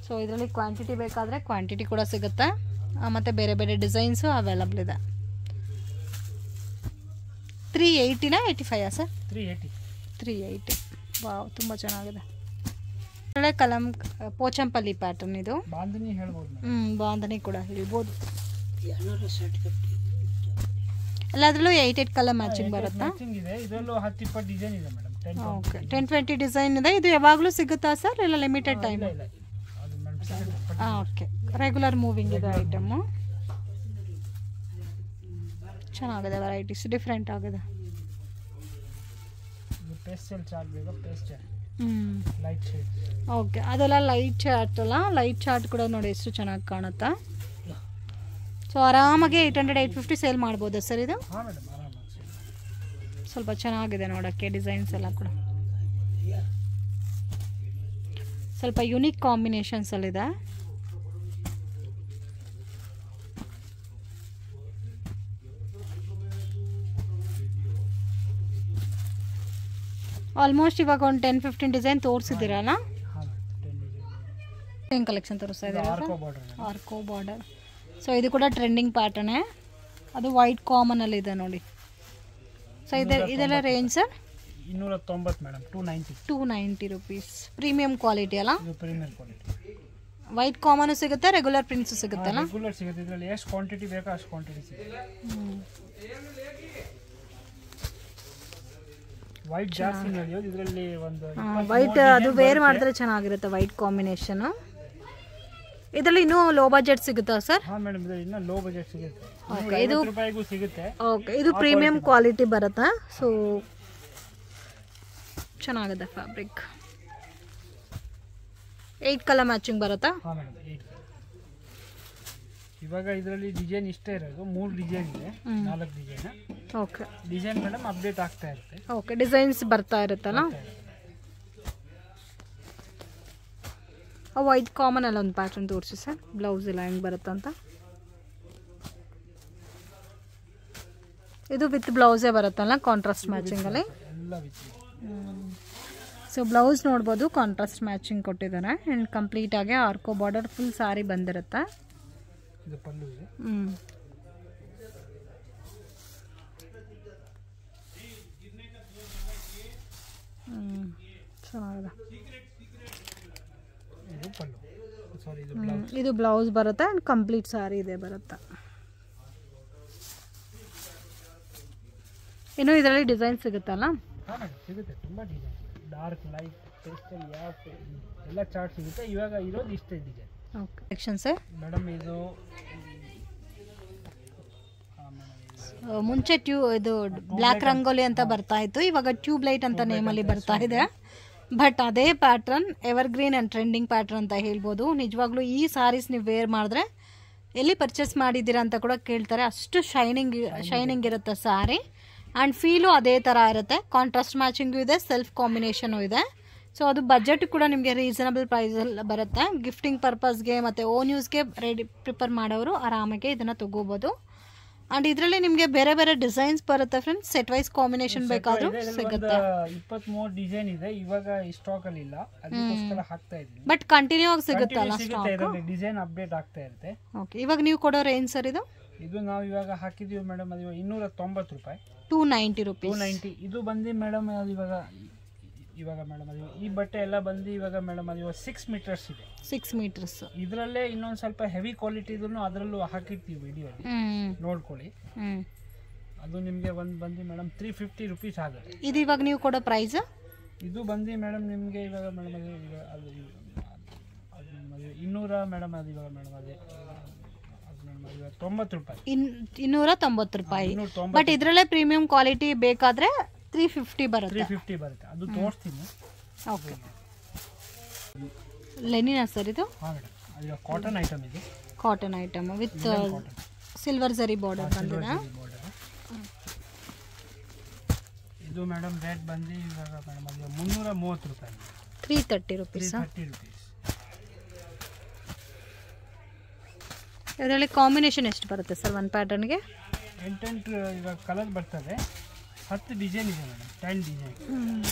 So ಇದರಲ್ಲಿ ಕ್ವಾಂಟಿಟಿ ಬೇಕಾದರೆ ಕ್ವಾಂಟಿಟಿ ಕೂಡ ಸಿಗುತ್ತೆ, ಮತ್ತು ಬೇರೆ ಬೇರೆ ಡಿಸೈನ್ಸು ಅವೈಲಬಲ್ ಇದೆ. 380 85 ಸರ್? 380. ವಾವ್, ತುಂಬ ಚೆನ್ನಾಗಿದೆ. ಒಳ್ಳೆ ಕಲಂ ಪೋಚಂಪಲ್ಲಿ ಪ್ಯಾಟರ್ನ್ ಇದು. ಬಾಂಧನಿ ಹೇಳ್ಬೋದು. ಬಾಂಧನಿ ಕೂಡ ಹೇಳ್ಬೋದು. ಎಲ್ಲದರಲ್ಲೂ 8 ಕಲರ್ ಮ್ಯಾಚಿಂಗ್ ಬರುತ್ತಾ? ಇದರಲ್ಲೂ 10-20 ಡಿಸೈನ್ ಇದೆ ಮೇಡಮ್. ಓಕೆ, 10-20 ಡಿಸೈನ್ ಇದೆ. ಇದು ಯಾವಾಗಲೂ ಸಿಗುತ್ತಾ ಸರ್, ಇಲ್ಲ limited time? Okay, regular moving ಇದೆ ಐಟಮು. ಚೆನ್ನಾಗಿದೆ, ವೆರೈಟೀಸ್ ಡಿಫ್ರೆಂಟ್ ಆಗಿದೆ. ಓಕೆ, ಅದೆಲ್ಲ ಲೈಟ್ ಚಾರ್ಟ್ ಅಲ್ಲ, ಲೈಟ್ ಚಾರ್ಟ್ ಕೂಡ ನೋಡಿ ಎಷ್ಟು ಚೆನ್ನಾಗಿ ಕಾಣುತ್ತಾ. ಸೊ ಆರಾಮಾಗಿ 800-850 ಸೇಲ್ ಮಾಡ್ಬೋದಾ ಸರ್ ಇದು? ಸ್ವಲ್ಪ ಚೆನ್ನಾಗಿದೆ ನೋಡೋಕ್ಕೆ, ಡಿಸೈನ್ಸ್ ಎಲ್ಲ ಕೂಡ ಸ್ವಲ್ಪ ಯುನಿಕ್ ಕಾಂಬಿನೇಷನ್ಸಲ್ಲಿದೆ. ಆಲ್ಮೋಸ್ಟ್ ಇವಾಗ ಒಂದು 10-15 ಡಿಸೈನ್ ತೋರಿಸಿದ್ದೀರಲ್ಲ. ಏನು ಕಲೆಕ್ಷನ್ ತೋರಿಸ್ತಾ ಇದ್ದೀರಾ? ಆರ್ಕೋ ಬಾರ್ಡರ್. ಸೊ ಇದು ಕೂಡ ಟ್ರೆಂಡಿಂಗ್ ಪ್ಯಾಟರ್ನೇ. ಅದು ವೈಟ್ ಕಾಮನಲ್ಲಿ ಇದೆ ನೋಡಿ. ಸೊ ಇದೆಲ್ಲ range sir? 290 madam. 290 rupees. Premium quality ಅಲ್ಲ? Premium quality. ವೈಟ್ ಕಾಮನ್ ಸಿಗುತ್ತೆ, ರೆಗ್ಯುಲರ್ ಪ್ರಿಂಟ್ಸ್ ಸಿಗುತ್ತಲ್ಲ? ರೆಗ್ಯುಲರ್ ಸಿಗುತ್ತೆ. ಇದರಲ್ಲಿ ಎಷ್ಟು ಕ್ವಾಂಟಿಟಿ ಬೇಕೋ ಅಷ್ಟು ಕ್ವಾಂಟಿಟಿ ಸಿಗುತ್ತೆ. ವೈಟ್ ಜಾಸ್ತಿ ನಡೆಯೋದು ಇದರಲ್ಲಿ. ಒಂದು ವೈಟ್ ಅದು ವೇರ್ ಮಾಡಿದ್ರೆ ಚೆನ್ನಾಗಿರುತ್ತೆ, ವೈಟ್ ಕಾಂಬಿನೇಷನ್. ಇದರಲ್ಲಿ ಇನ್ನೂ ಲೋ ಬಜೆಟ್ ಸಿಗುತ್ತಾ ಸರ್? ಹಾಂ ಮೇಡಮ್, ಇದರಲ್ಲಿ ಇನ್ನೂ ಲೋ ಬಜೆಟ್ ಸಿಗುತ್ತೆ. ಓಕೆ, ಇದು ರೂಪಾಯಿಗೂ ಸಿಗುತ್ತೆ. ಓಕೆ, ಇದು ಪ್ರೀಮಿಯಂ ಕ್ವಾಲಿಟಿ ಬರುತ್ತಾ? ಸೊ ಚೆನ್ನಾಗಿದೆ ಫ್ಯಾಬ್ರಿಕ್. 8 ಕಲರ್ ಮ್ಯಾಚಿಂಗ್ ಬರುತ್ತಾ? ಹಾಂ ಮೇಡಮ್, 8 ಕಲರ್. ಇವಾಗ ಇದರಲ್ಲಿ ಡಿಸೈನ್ ಇಷ್ಟೇ ಇರೋದು. 3 ಡಿಸೈನ್ ಇದೆ, 4 design. Okay, design madam update ಆಗ್ತಾ ಇರುತ್ತೆ. ಓಕೆ, ಡಿಸೈನ್ಸ್ ಬರ್ತಾ ಇರುತ್ತಲ್ಲ. ವೈಟ್ ಕಾಮನ್ ಅಲ್ಲಿ ಒಂದು ಪ್ಯಾಟರ್ನ್ ತೋರಿಸಿ ಸರ್, ಬ್ಲೌಸ್ ಎಲ್ಲ ಹೆಂಗೆ ಬರುತ್ತಂತ. ಇದು ವಿತ್ ಬ್ಲೌಸೇ ಬರುತ್ತಲ್ಲ, ಕಾಂಟ್ರಾಸ್ಟ್ ಮ್ಯಾಚಿಂಗಲ್ಲಿ ಎಲ್ಲ ವಿತ್. ಸೊ ಬ್ಲೌಸ್ ನೋಡ್ಬೋದು, ಕಾಂಟ್ರಾಸ್ಟ್ ಮ್ಯಾಚಿಂಗ್ ಕೊಟ್ಟಿದ್ದಾರೆ. ಆ್ಯಂಡ್ ಕಂಪ್ಲೀಟ್ ಆಗಿ ಆರ್ಕೋ ಬಾರ್ಡರ್ ಫುಲ್ ಸಾರಿ ಬಂದಿರುತ್ತೆ. ಇದು ಪಲ್ಲು ಇದೆ. ಚೆನ್ನಾಗಿದೆ. ಇದು ಪಲ್ಲು, ಸಾರಿ ಇದು ಬ್ಲೌಸ್. ಇದು ಬ್ಲೌಸ್ ಬರುತ್ತೆ ಆ್ಯಂಡ್ ಕಂಪ್ಲೀಟ್ ಸಾರಿ ಇದೆ ಬರುತ್ತೆ. ಇನ್ನು ಇದರಲ್ಲಿ ಡಿಸೈನ್ ಸಿಗುತ್ತಲ್ಲ? ಹಾಂ ಸಿಗುತ್ತೆ, ತುಂಬ ಡಿಸೈನ್. ಡಾರ್ಕ್, ಲೈಟ್, ಪೇಸ್ಟಲ್, ಯಾವ ಎಲ್ಲ ಚಾರ್ಟ್ ಸಿಗುತ್ತೆ. ಇವಾಗ ಇರೋದು ಇಷ್ಟೇ design. Okay, section sir madam ಇದು ಮುಂಚೆ ಇದು ಬ್ಲ್ಯಾಕ್ ರಂಗೋಲಿ ಅಂತ ಬರ್ತಾ ಇತ್ತು, ಇವಾಗ ಟ್ಯೂಬ್ ಲೈಟ್ ಅಂತ ನೇಮಲ್ಲಿ ಬರ್ತಾ ಇದೆ. ಬಟ್ ಅದೇ pattern evergreen and trending pattern ಅಂತ ಹೇಳ್ಬೋದು. ನಿಜವಾಗ್ಲೂ ಈ ಸಾರೀಸ್ ನೀವು ವೇರ್ ಮಾಡಿದ್ರೆ ಎಲ್ಲಿ ಪರ್ಚೇಸ್ ಮಾಡಿದ್ದೀರಾ ಅಂತ ಕೂಡ ಕೇಳ್ತಾರೆ, ಅಷ್ಟು ಶೈನಿಂಗ್ ಇರುತ್ತೆ ಸಾರಿ. ಆ್ಯಂಡ್ ಫೀಲು ಅದೇ ಥರ ಇರುತ್ತೆ. ಕಾಂಟ್ರಾಸ್ಟ್ ಮ್ಯಾಚಿಂಗು ಇದೆ, ಸೆಲ್ಫ್ ಕಾಂಬಿನೇಷನು ಇದೆ. ಸೊ ಅದು ಬಜೆಟ್ ಕೂಡ ನಿಮಗೆ ರೀಸನಬಲ್ ಪ್ರೈಸಲ್ಲಿ ಬರುತ್ತೆ. ಗಿಫ್ಟಿಂಗ್ ಪರ್ಪಸ್ಗೆ ಮತ್ತು ಓನ್ ಯೂಸ್ಗೆ ಪ್ರಿಪೇರ್ ಮಾಡೋರು ಆರಾಮಾಗಿ ಇದನ್ನು ತೊಗೋಬೋದು. ಆ್ಯಂಡ್ ಇದರಲ್ಲಿ ನಿಮಗೆ ಬೇರೆ ಬೇರೆ ಡಿಸೈನ್ಸ್ ಬರುತ್ತೆ ಫ್ರೆಂಡ್ಸ್. ಸೆಟ್ ವೈಸ್ ಕಾಂಬಿನೇಷನ್ ಬೇಕಾದರೂ ಸಿಗುತ್ತೆ. 23 ಡಿಸೈನ್ ಇದೆ, ಇವಾಗ ಸ್ಟಾಕ್ ಅಲ್ಲಿ ಇಲ್ಲ, ಅದಕ್ಕೋಸ್ಕರ ಹಾಕ್ತಾ ಇದ್ದೀನಿ. ಬಟ್ ಕಂಟಿನ್ಯೂ ಆಗಿ ಸಿಗುತ್ತಲ್ಲ ಸ್ಟಾಕ್? ಡಿಸೈನ್ ಅಪ್ಡೇಟ್ ಆಗ್ತಾ ಇರುತ್ತೆ. ಓಕೆ, ಇವಾಗ ನೀವು ಕೊಡೋ ರೇಂಜ್ ಸರ್ ಇದು? ಇದು ನಾವು ಇವಾಗ ಹಾಕಿದೀವಿ ಮೇಡಮ್, ಅದು 290 ರೂಪಾಯಿ. 290 rupees. 290. ಇದು ಬಂದು ಮೇಡಮ್ ಅದು ಇವಾಗ ಮೇಡಮ್ ಅದು ಈ ಬಟ್ಟೆ ಎಲ್ಲ ಬಂದು ಇವಾಗ ಮೇಡಮ್ ಅದು 6 ಮೀಟರ್ಸ್ ಇದೆ. 6 meters. ಇದರಲ್ಲೇ ಇನ್ನೊಂದು ಸ್ವಲ್ಪ ಹೆವಿ ಕ್ವಾಲಿಟಿ ಇದನ್ನು ಅದರಲ್ಲೂ ಹಾಕಿರ್ತೀವಿ ವಿಡಿಯೋಲಿ, ನೋಡ್ಕೊಳ್ಳಿ. ಅದು ನಿಮಗೆ ಬಂದು ಮೇಡಮ್ 350 rupees ಆಗುತ್ತೆ. ಇದು ಇವಾಗ ನೀವು ಕೊಡೋ ಪ್ರೈಸ್? ಇದು ಬಂದು ಮೇಡಮ್ ನಿಮಗೆ ಇವಾಗ ಮೇಡಮ್ ಅದು 200 ಮೇಡಮ್, ಅದು ಇವಾಗ ಮೇಡಮ್ ಅದೇ 90 ರೂಪಾಯಿ. 290 ರೂಪಾಯಿ. ಬಟ್ ಇದರಲ್ಲೇ ಪ್ರೀಮಿಯಂ ಕ್ವಾಲಿಟಿ ಬೇಕಾದ್ರೆ 350 ಬರುತ್ತೆ. 350 ಬರುತ್ತೆ, ಅದು ತೋರಿಸ್ತೀನಿ. ಓಕೆ, ಲೆನಿನಾ ಸರ್ ಇದು? ಹಾಂ ಮೇಡಮ್, ಅದು ಕಾಟನ್ ಐಟಮ್ ಇದೆ. ಕಾಟನ್ ಐಟಮ್ ವಿತ್ ಸಿಲ್ವರ್ ಜರಿ ಬಾರ್ಡರ್ ಬಂದಿದೆ. ಇದು ಮೇಡಮ್ ರೇಟ್ ಬಂದು ಇವಾಗ ಮೇಡಮ್ ಅದು 330 ರೂಪಾಯಿ. 330 rupees. 330 rupees. ಇದರಲ್ಲಿ ಕಾಂಬಿನೇಷನ್ ಎಷ್ಟು ಬರುತ್ತೆ ಸರ್ ಒಂದು ಪ್ಯಾಟರ್ನ್ಗೆ? 8 ಇವಾಗ ಕಲರ್ ಬರ್ತದೆ, 10 ಡಿಸೈನ್ ಇದೆ ಮೇಡಮ್, 10 ಡಿಸೈನ್.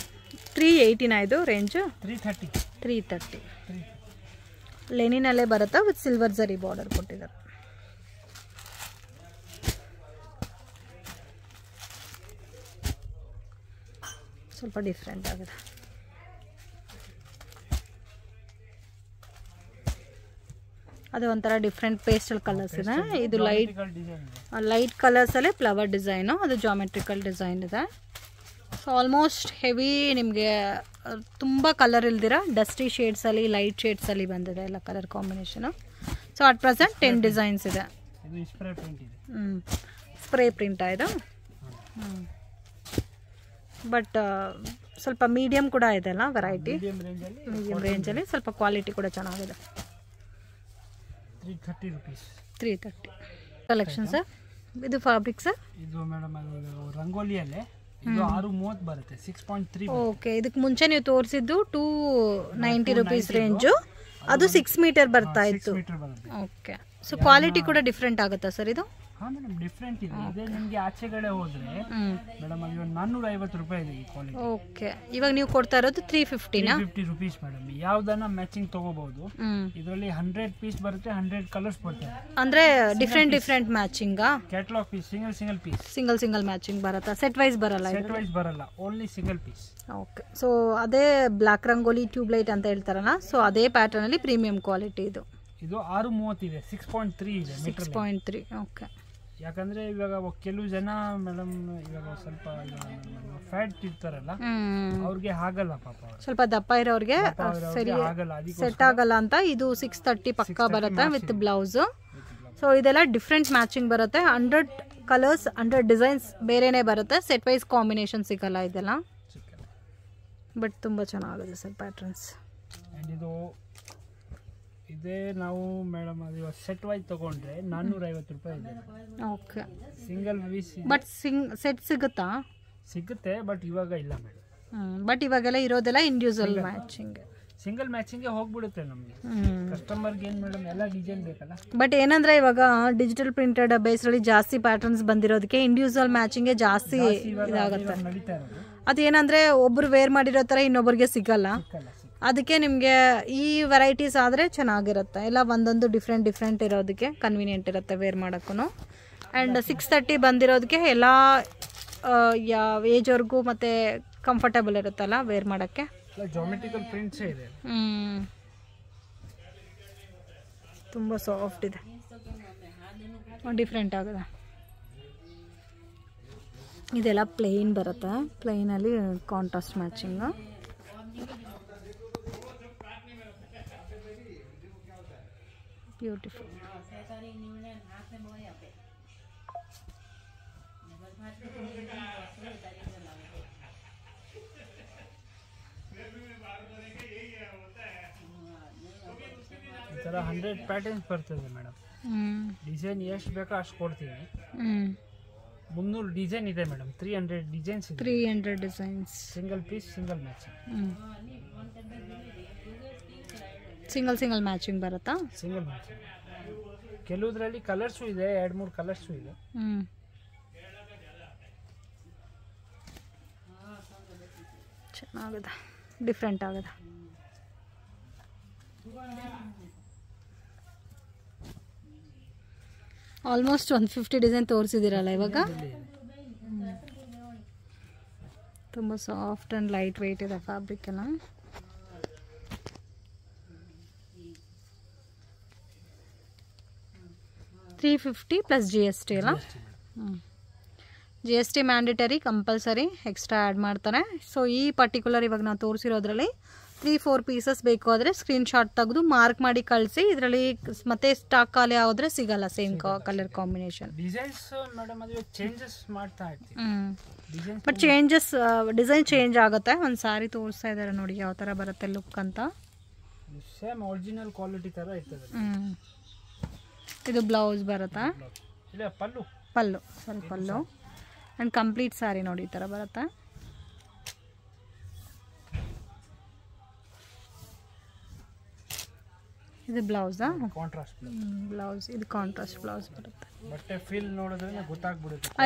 380 ಇದು ರೇಂಜು? 330. ಲೆನಿನಲ್ಲೇ ಬರುತ್ತಾ ವಿತ್ ಸಿಲ್ವರ್ ಜರಿ ಬಾರ್ಡರ್ ಕೊಟ್ಟಿದ್ದಾರೆ. ಸ್ವಲ್ಪ ಡಿಫ್ರೆಂಟ್ ಆಗಿದೆ. ಅದು ಒಂಥರ ಡಿಫ್ರೆಂಟ್ ಪೇಸ್ಟಲ್ ಕಲರ್ಸ್ ಇದೆ. ಇದು ಲೈಟ್ ಕಲರ್ಸಲ್ಲೇ ಫ್ಲವರ್ ಡಿಸೈನು, ಅದು ಜಾಮೆಟ್ರಿಕಲ್ ಡಿಸೈನ್ ಇದೆ. ಸೊ ಆಲ್ಮೋಸ್ಟ್ ಹೆವಿ ನಿಮಗೆ ತುಂಬ ಕಲರ್ ಇಲ್ದಿರ ಡಸ್ಟಿ ಶೇಡ್ಸಲ್ಲಿ ಲೈಟ್ ಶೇಡ್ಸಲ್ಲಿ ಬಂದಿದೆ ಎಲ್ಲ colour combination. So at present 10 designs ಇದೆ. ಸ್ಪ್ರೇ ಪ್ರಿಂಟ್ ಇದು. ಬಟ್ ಸ್ವಲ್ಪ ಮೀಡಿಯಮ್ ಕೂಡ ಇದೆ ಅಲ್ಲ ವೆರೈಟಿ. ಮೀಡಿಯಮ್ ರೇಂಜಲ್ಲಿ ಸ್ವಲ್ಪ ಕ್ವಾಲಿಟಿ ಕೂಡ ಚೆನ್ನಾಗಿದೆ. 330 rupees. 330 collection sir. ಇದು ಫ್ಯಾಬ್ರಿಕ್ ಸರ್. ಇದು ಮೇಡಮ್ ರಂಗೋಲಿಯಲ್ಲೇ ಇದು 630 ಬರುತ್ತೆ. 6.3. ಓಕೆ, ಇದಕ್ಕೆ ಮುಂಚೆ ನೀವು ತೋರಿಸಿದ್ದು 290 ರುಪೀಸ್ ರೇಂಜು, ಅದು 6 ಮೀಟರ್ ಬರ್ತಾ ಇತ್ತು. ಓಕೆ, ಸೊ ಕ್ವಾಲಿಟಿ ಕೂಡ ಡಿಫ್ರೆಂಟ್ ಆಗುತ್ತಾ ಸರ್ ಇದು? ಹಾಂ ಮೇಡಮ್, ಡಿಫ್ರೆಂಟ್ ಇದೆ. ಇದೇ ನಿಮಗೆ ಆಚೆಗಡೆ ಹೋದರೆ ಮೇಡಮ್ ಅದು 450 ರೂಪಾಯಿ ಇದೆ ಈ ಕ್ವಾಲಿಟಿ. ಓಕೆ, ಇವಾಗ ನೀವು ಕೊಡ್ತಾ ಇರೋದು 350ನಾ? 350 rupees ಮೇಡಮ್. ಯಾವ್ದನ್ನ ಮ್ಯಾಚಿಂಗ್ ತಗೋಬಹುದು. ಇದರಲ್ಲಿ 100 ಪೀಸ್ ಬರುತ್ತೆ, 100 ಕಲರ್ಸ್ ಬರ್ತವೆ. ಅಂದ್ರೆ ಡಿಫ್ರೆಂಟ್ ಮ್ಯಾಚಿಂಗಾ? Catalogue piece, single piece. Single matching ಬರುತ್ತಾ? ಸೆಟ್ ವೈಸ್ ಬರಲ್ಲ? ಸೆಟ್ ವೈಸ್ ಬರಲ್ಲ, only single piece. Okay, so ಅದೇ ಬ್ಲಾಕ್ ರಂಗೋಲಿ ಟ್ಯೂಬ್ ಲೈಟ್ ಅಂತ ಹೇಳ್ತಾರಲ್ಲ, ಸೊ ಅದೇ ಪ್ಯಾಟರ್ನ್ ಅಲ್ಲಿ ಪ್ರೀಮಿಯಂ ಕ್ವಾಲಿಟಿ ಇದು. ಇದು 630 ಇದೆ, 6.3 ಇದೆ. 6.3. ಓಕೆ, ಯಾಕಂದ್ರೆ ಇವಾಗ ಕೆಲವು ಜನ ಮೇಡಮ್ ಇವಾಗ ಸ್ವಲ್ಪ ಫ್ಯಾಟ್ ಇರ್ತಾರಲ್ಲ, ಅವ್ರಿಗೆ ಆಗಲ್ಲ ಪಾಪ. ಸ್ವಲ್ಪ ದಪ್ಪ ಇರೋರಿಗೆ ಸರಿ ಸೆಟ್ ಆಗಲ್ಲ ಅಂತ ಇದು 630 ಪಕ್ಕ ಬರುತ್ತೆ ವಿತ್ ಬ್ಲೌಸ್. ಸೊ ಇದೆಲ್ಲ ಡಿಫ್ರೆಂಟ್ ಮ್ಯಾಚಿಂಗ್ ಬರುತ್ತೆ. 100 ಕಲರ್ಸ್ 100 ಡಿಸೈನ್ಸ್ ಬೇರೆನೇ ಬರುತ್ತೆ. ಸೆಟ್ ವೈಸ್ ಕಾಂಬಿನೇಷನ್ ಸಿಗಲ್ಲ ಇದೆಲ್ಲ. ಬಟ್ ತುಂಬ ಚೆನ್ನಾಗಿದೆ ಸರ್ ಪ್ಯಾಟರ್ನ್ಸ್. ಇದು ಇದೇ ನಾವು ಮೇಡಮ್ ಅದು ಸೆಟ್ ವೈಸ್ ತಗೊಂಡ್ರೆ 450 ರೂಪಾಯಿ ಇದೆ. Okay, single piece. But set ಸಿಗುತ್ತಾ? ಸಿಗುತ್ತೆ, ಬಟ್ ಇವಾಗ ಇಲ್ಲ ಮೇಡಮ್. ಬಟ್ ಇವಾಗೆಲ್ಲ ಇರೋದೆಲ್ಲ ಇಂಡಿವಿಜುವಲ್ ಮ್ಯಾಚಿಂಗ್. ಸಿಂಗಲ್ ಮ್ಯಾಚಿಂಗ್ಗೆ ಹೋಗ್ಬಿಡುತ್ತೆ ನಮಗೆ. ಕಸ್ಟಮರ್ಗೆ ಏನು ಮೇಡಮ್ ಎಲ್ಲ ಡಿಸೈನ್ ಬೇಕಲ್ಲ. ಬಟ್ ಏನಂದ್ರೆ ಇವಾಗ ಡಿಜಿಟಲ್ ಪ್ರಿಂಟೆಡ್ ಬೇಸ್ರಲ್ಲಿ ಜಾಸ್ತಿ ಪ್ಯಾಟರ್ನ್ಸ್ ಬಂದಿರೋದಕ್ಕೆ ಇಂಡಿವಿಜುವಲ್ ಮ್ಯಾಚಿಂಗ್ಗೆ ಜಾಸ್ತಿ ಇದಾಗುತ್ತೆ. ಅದೇನಂದ್ರೆ ಒಬ್ರು ವೇರ್ ಮಾಡಿರೋ ಥರ ಇನ್ನೊಬ್ಬರಿಗೆ ಸಿಗಲ್ಲ. ಅದಕ್ಕೆ ನಿಮಗೆ ಈ ವೆರೈಟೀಸ್ ಆದರೆ ಚೆನ್ನಾಗಿರುತ್ತೆ. ಎಲ್ಲ ಒಂದೊಂದು ಡಿಫ್ರೆಂಟ್ ಇರೋದಕ್ಕೆ ಕನ್ವೀನಿಯೆಂಟ್ ಇರುತ್ತೆ ವೇರ್ ಮಾಡೋಕ್ಕೂ. ಆ್ಯಂಡ್ 630 ಬಂದಿರೋದಕ್ಕೆ ಎಲ್ಲ ಯಾವ ಏಜ್ವರೆಗೂ ಮತ್ತು ಕಂಫರ್ಟಬಲ್ ಇರುತ್ತಲ್ಲ ವೇರ್ ಮಾಡೋಕ್ಕೆ. ಜಾಮೆಟ್ರಿಕಲ್ ಪ್ರಿಂಟ್ಸೇ ಇದೆ. ತುಂಬ ಸಾಫ್ಟ್ ಇದೆ, ಡಿಫ್ರೆಂಟ್ ಆಗಿದೆ. ಇದೆಲ್ಲ ಪ್ಲೇನ್ ಬರುತ್ತೆ. ಪ್ಲೇನಲ್ಲಿ ಕಾಂಟ್ರಾಸ್ಟ್ ಮ್ಯಾಚಿಂಗು. ಬ್ಯೂಟಿಫುಲ್. ಈ ಥರ 100 ಪ್ಯಾಟರ್ನ್ಸ್ ಬರ್ತದೆ ಮೇಡಮ್. ಡಿಸೈನ್ ಎಷ್ಟು ಬೇಕೋ ಅಷ್ಟು ಕೊಡ್ತೀವಿ. 300 ಡಿಸೈನ್ ಇದೆ ಮೇಡಮ್. 300 ಡಿಸೈನ್ಸ್ ಇದೆ. 300 designs. Single piece, single matching. Single matching ಬರುತ್ತಾ? Single matching. ಕೆಲವುದ್ರಲ್ಲಿ ಕಲರ್ಸು ಇದೆ, 2-3 ಕಲರ್ಸು ಇದೆ. ಚೆನ್ನಾಗಿದೆ, ಡಿಫ್ರೆಂಟ್ ಆಗಿದೆ. ಆಲ್ಮೋಸ್ಟ್ 150 ಡಿಸೈನ್ ತೋರಿಸಿದ್ದೀರಲ್ಲ ಇವಾಗ. ತುಂಬ ಸಾಫ್ಟ್ ಆ್ಯಂಡ್ ಲೈಟ್ ವೆಯ್ಟ್ ಇದೆ ಫ್ಯಾಬ್ರಿಕ್ ಎಲ್ಲ. $350 ಪ್ಲಸ್ GST ಅಲ್ಲ? GST mandatory, compulsory, extra add ಮಾಡ್ತಾರೆ. ಸೊ ಈ ಪರ್ಟಿಕ್ಯುಲರ್ ಇವಾಗ ನಾವು ತೋರಿಸಿರೋದ್ರಲ್ಲಿ 3-4 ಪೀಸಸ್ ಬೇಕು ಆದರೆ ಸ್ಕ್ರೀನ್ಶಾಟ್ ತೆಗೆದು ಮಾರ್ಕ್ ಮಾಡಿ ಕಳಿಸಿ. ಇದರಲ್ಲಿ ಮತ್ತೆ ಸ್ಟಾಕ್ ಖಾಲಿ ಆದರೆ ಸಿಗಲ್ಲ same colour combination. But design change ಆಗುತ್ತೆ. ಒಂದು ಸಾರಿ ತೋರಿಸ್ತಾ ಇದ್ದಾರೆ ನೋಡಿ ಯಾವ ಥರ ಬರುತ್ತೆ ಲುಕ್ ಅಂತ. ಸೇಮ್ ಒರಿಜಿನಲ್ ಕ್ವಾಲಿಟಿ ಥರ ಇರ್ತದೆ. ಇದು ಬ್ಲೌಸ್ ಬರುತ್ತಾ? ಪಲ್ಲು ಆ್ಯಂಡ್ ಕಂಪ್ಲೀಟ್ ಸಾರಿ ನೋಡಿ ಈ ಥರ ಬರುತ್ತೆ. ಇದು ಬ್ಲೌಸಾ? ಬ್ಲೌಸ್. ಇದು ಕಾಂಟ್ರಾಸ್ಟ್ ಬ್ಲೌಸ್ ಬರುತ್ತೆ.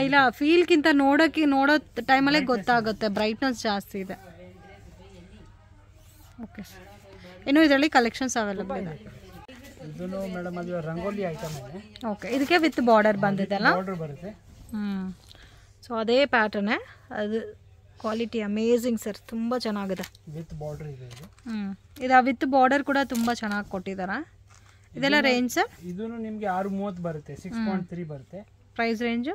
ಇಲ್ಲ, ಫೀಲ್ಗಿಂತ ನೋಡೋ ಟೈಮಲ್ಲೇ ಗೊತ್ತಾಗುತ್ತೆ. ಬ್ರೈಟ್ನೆಸ್ ಜಾಸ್ತಿ ಇದೆ. ಓಕೆ ಸರ್, ಇನ್ನು ಇದರಲ್ಲಿ ಕಲೆಕ್ಷನ್ಸ್ ಅವೈಲಬಲ್ ಇದೆ. ಇದನ್ನು ಮೇಡಮ್ ಅದು ರಂಗೋಲಿ ಐಟಮ್ ಇದೆ. ಓಕೆ, ಇದಕ್ಕೆ ವಿತ್ ಬಾರ್ಡರ್ ಬಂದಿದೆ ಅಲ್ಲ? ಬಾರ್ಡರ್ ಬರುತ್ತೆ. ಸೊ ಅದೇ ಪ್ಯಾಟರ್ನೇ ಅದು ಕ್ವಾಲಿಟಿ ಅಮೇಝಿಂಗ್ ಸರ್, ತುಂಬ ಚೆನ್ನಾಗಿದೆ. ವಿತ್ ಬಾರ್ಡರ್ ಇದೆ ಇದು. ಇದು ವಿತ್ ಬಾರ್ಡರ್ ಕೂಡ ತುಂಬ ಚೆನ್ನಾಗಿ ಕೊಟ್ಟಿದ್ದಾರೆ. ಇದೆಲ್ಲ ರೇಂಜ್ ಸರ್? ಇದು ನಿಮಗೆ 630 ಬರುತ್ತೆ, 6.3 ಬರುತ್ತೆ. ಪ್ರೈಸ್ ರೇಂಜು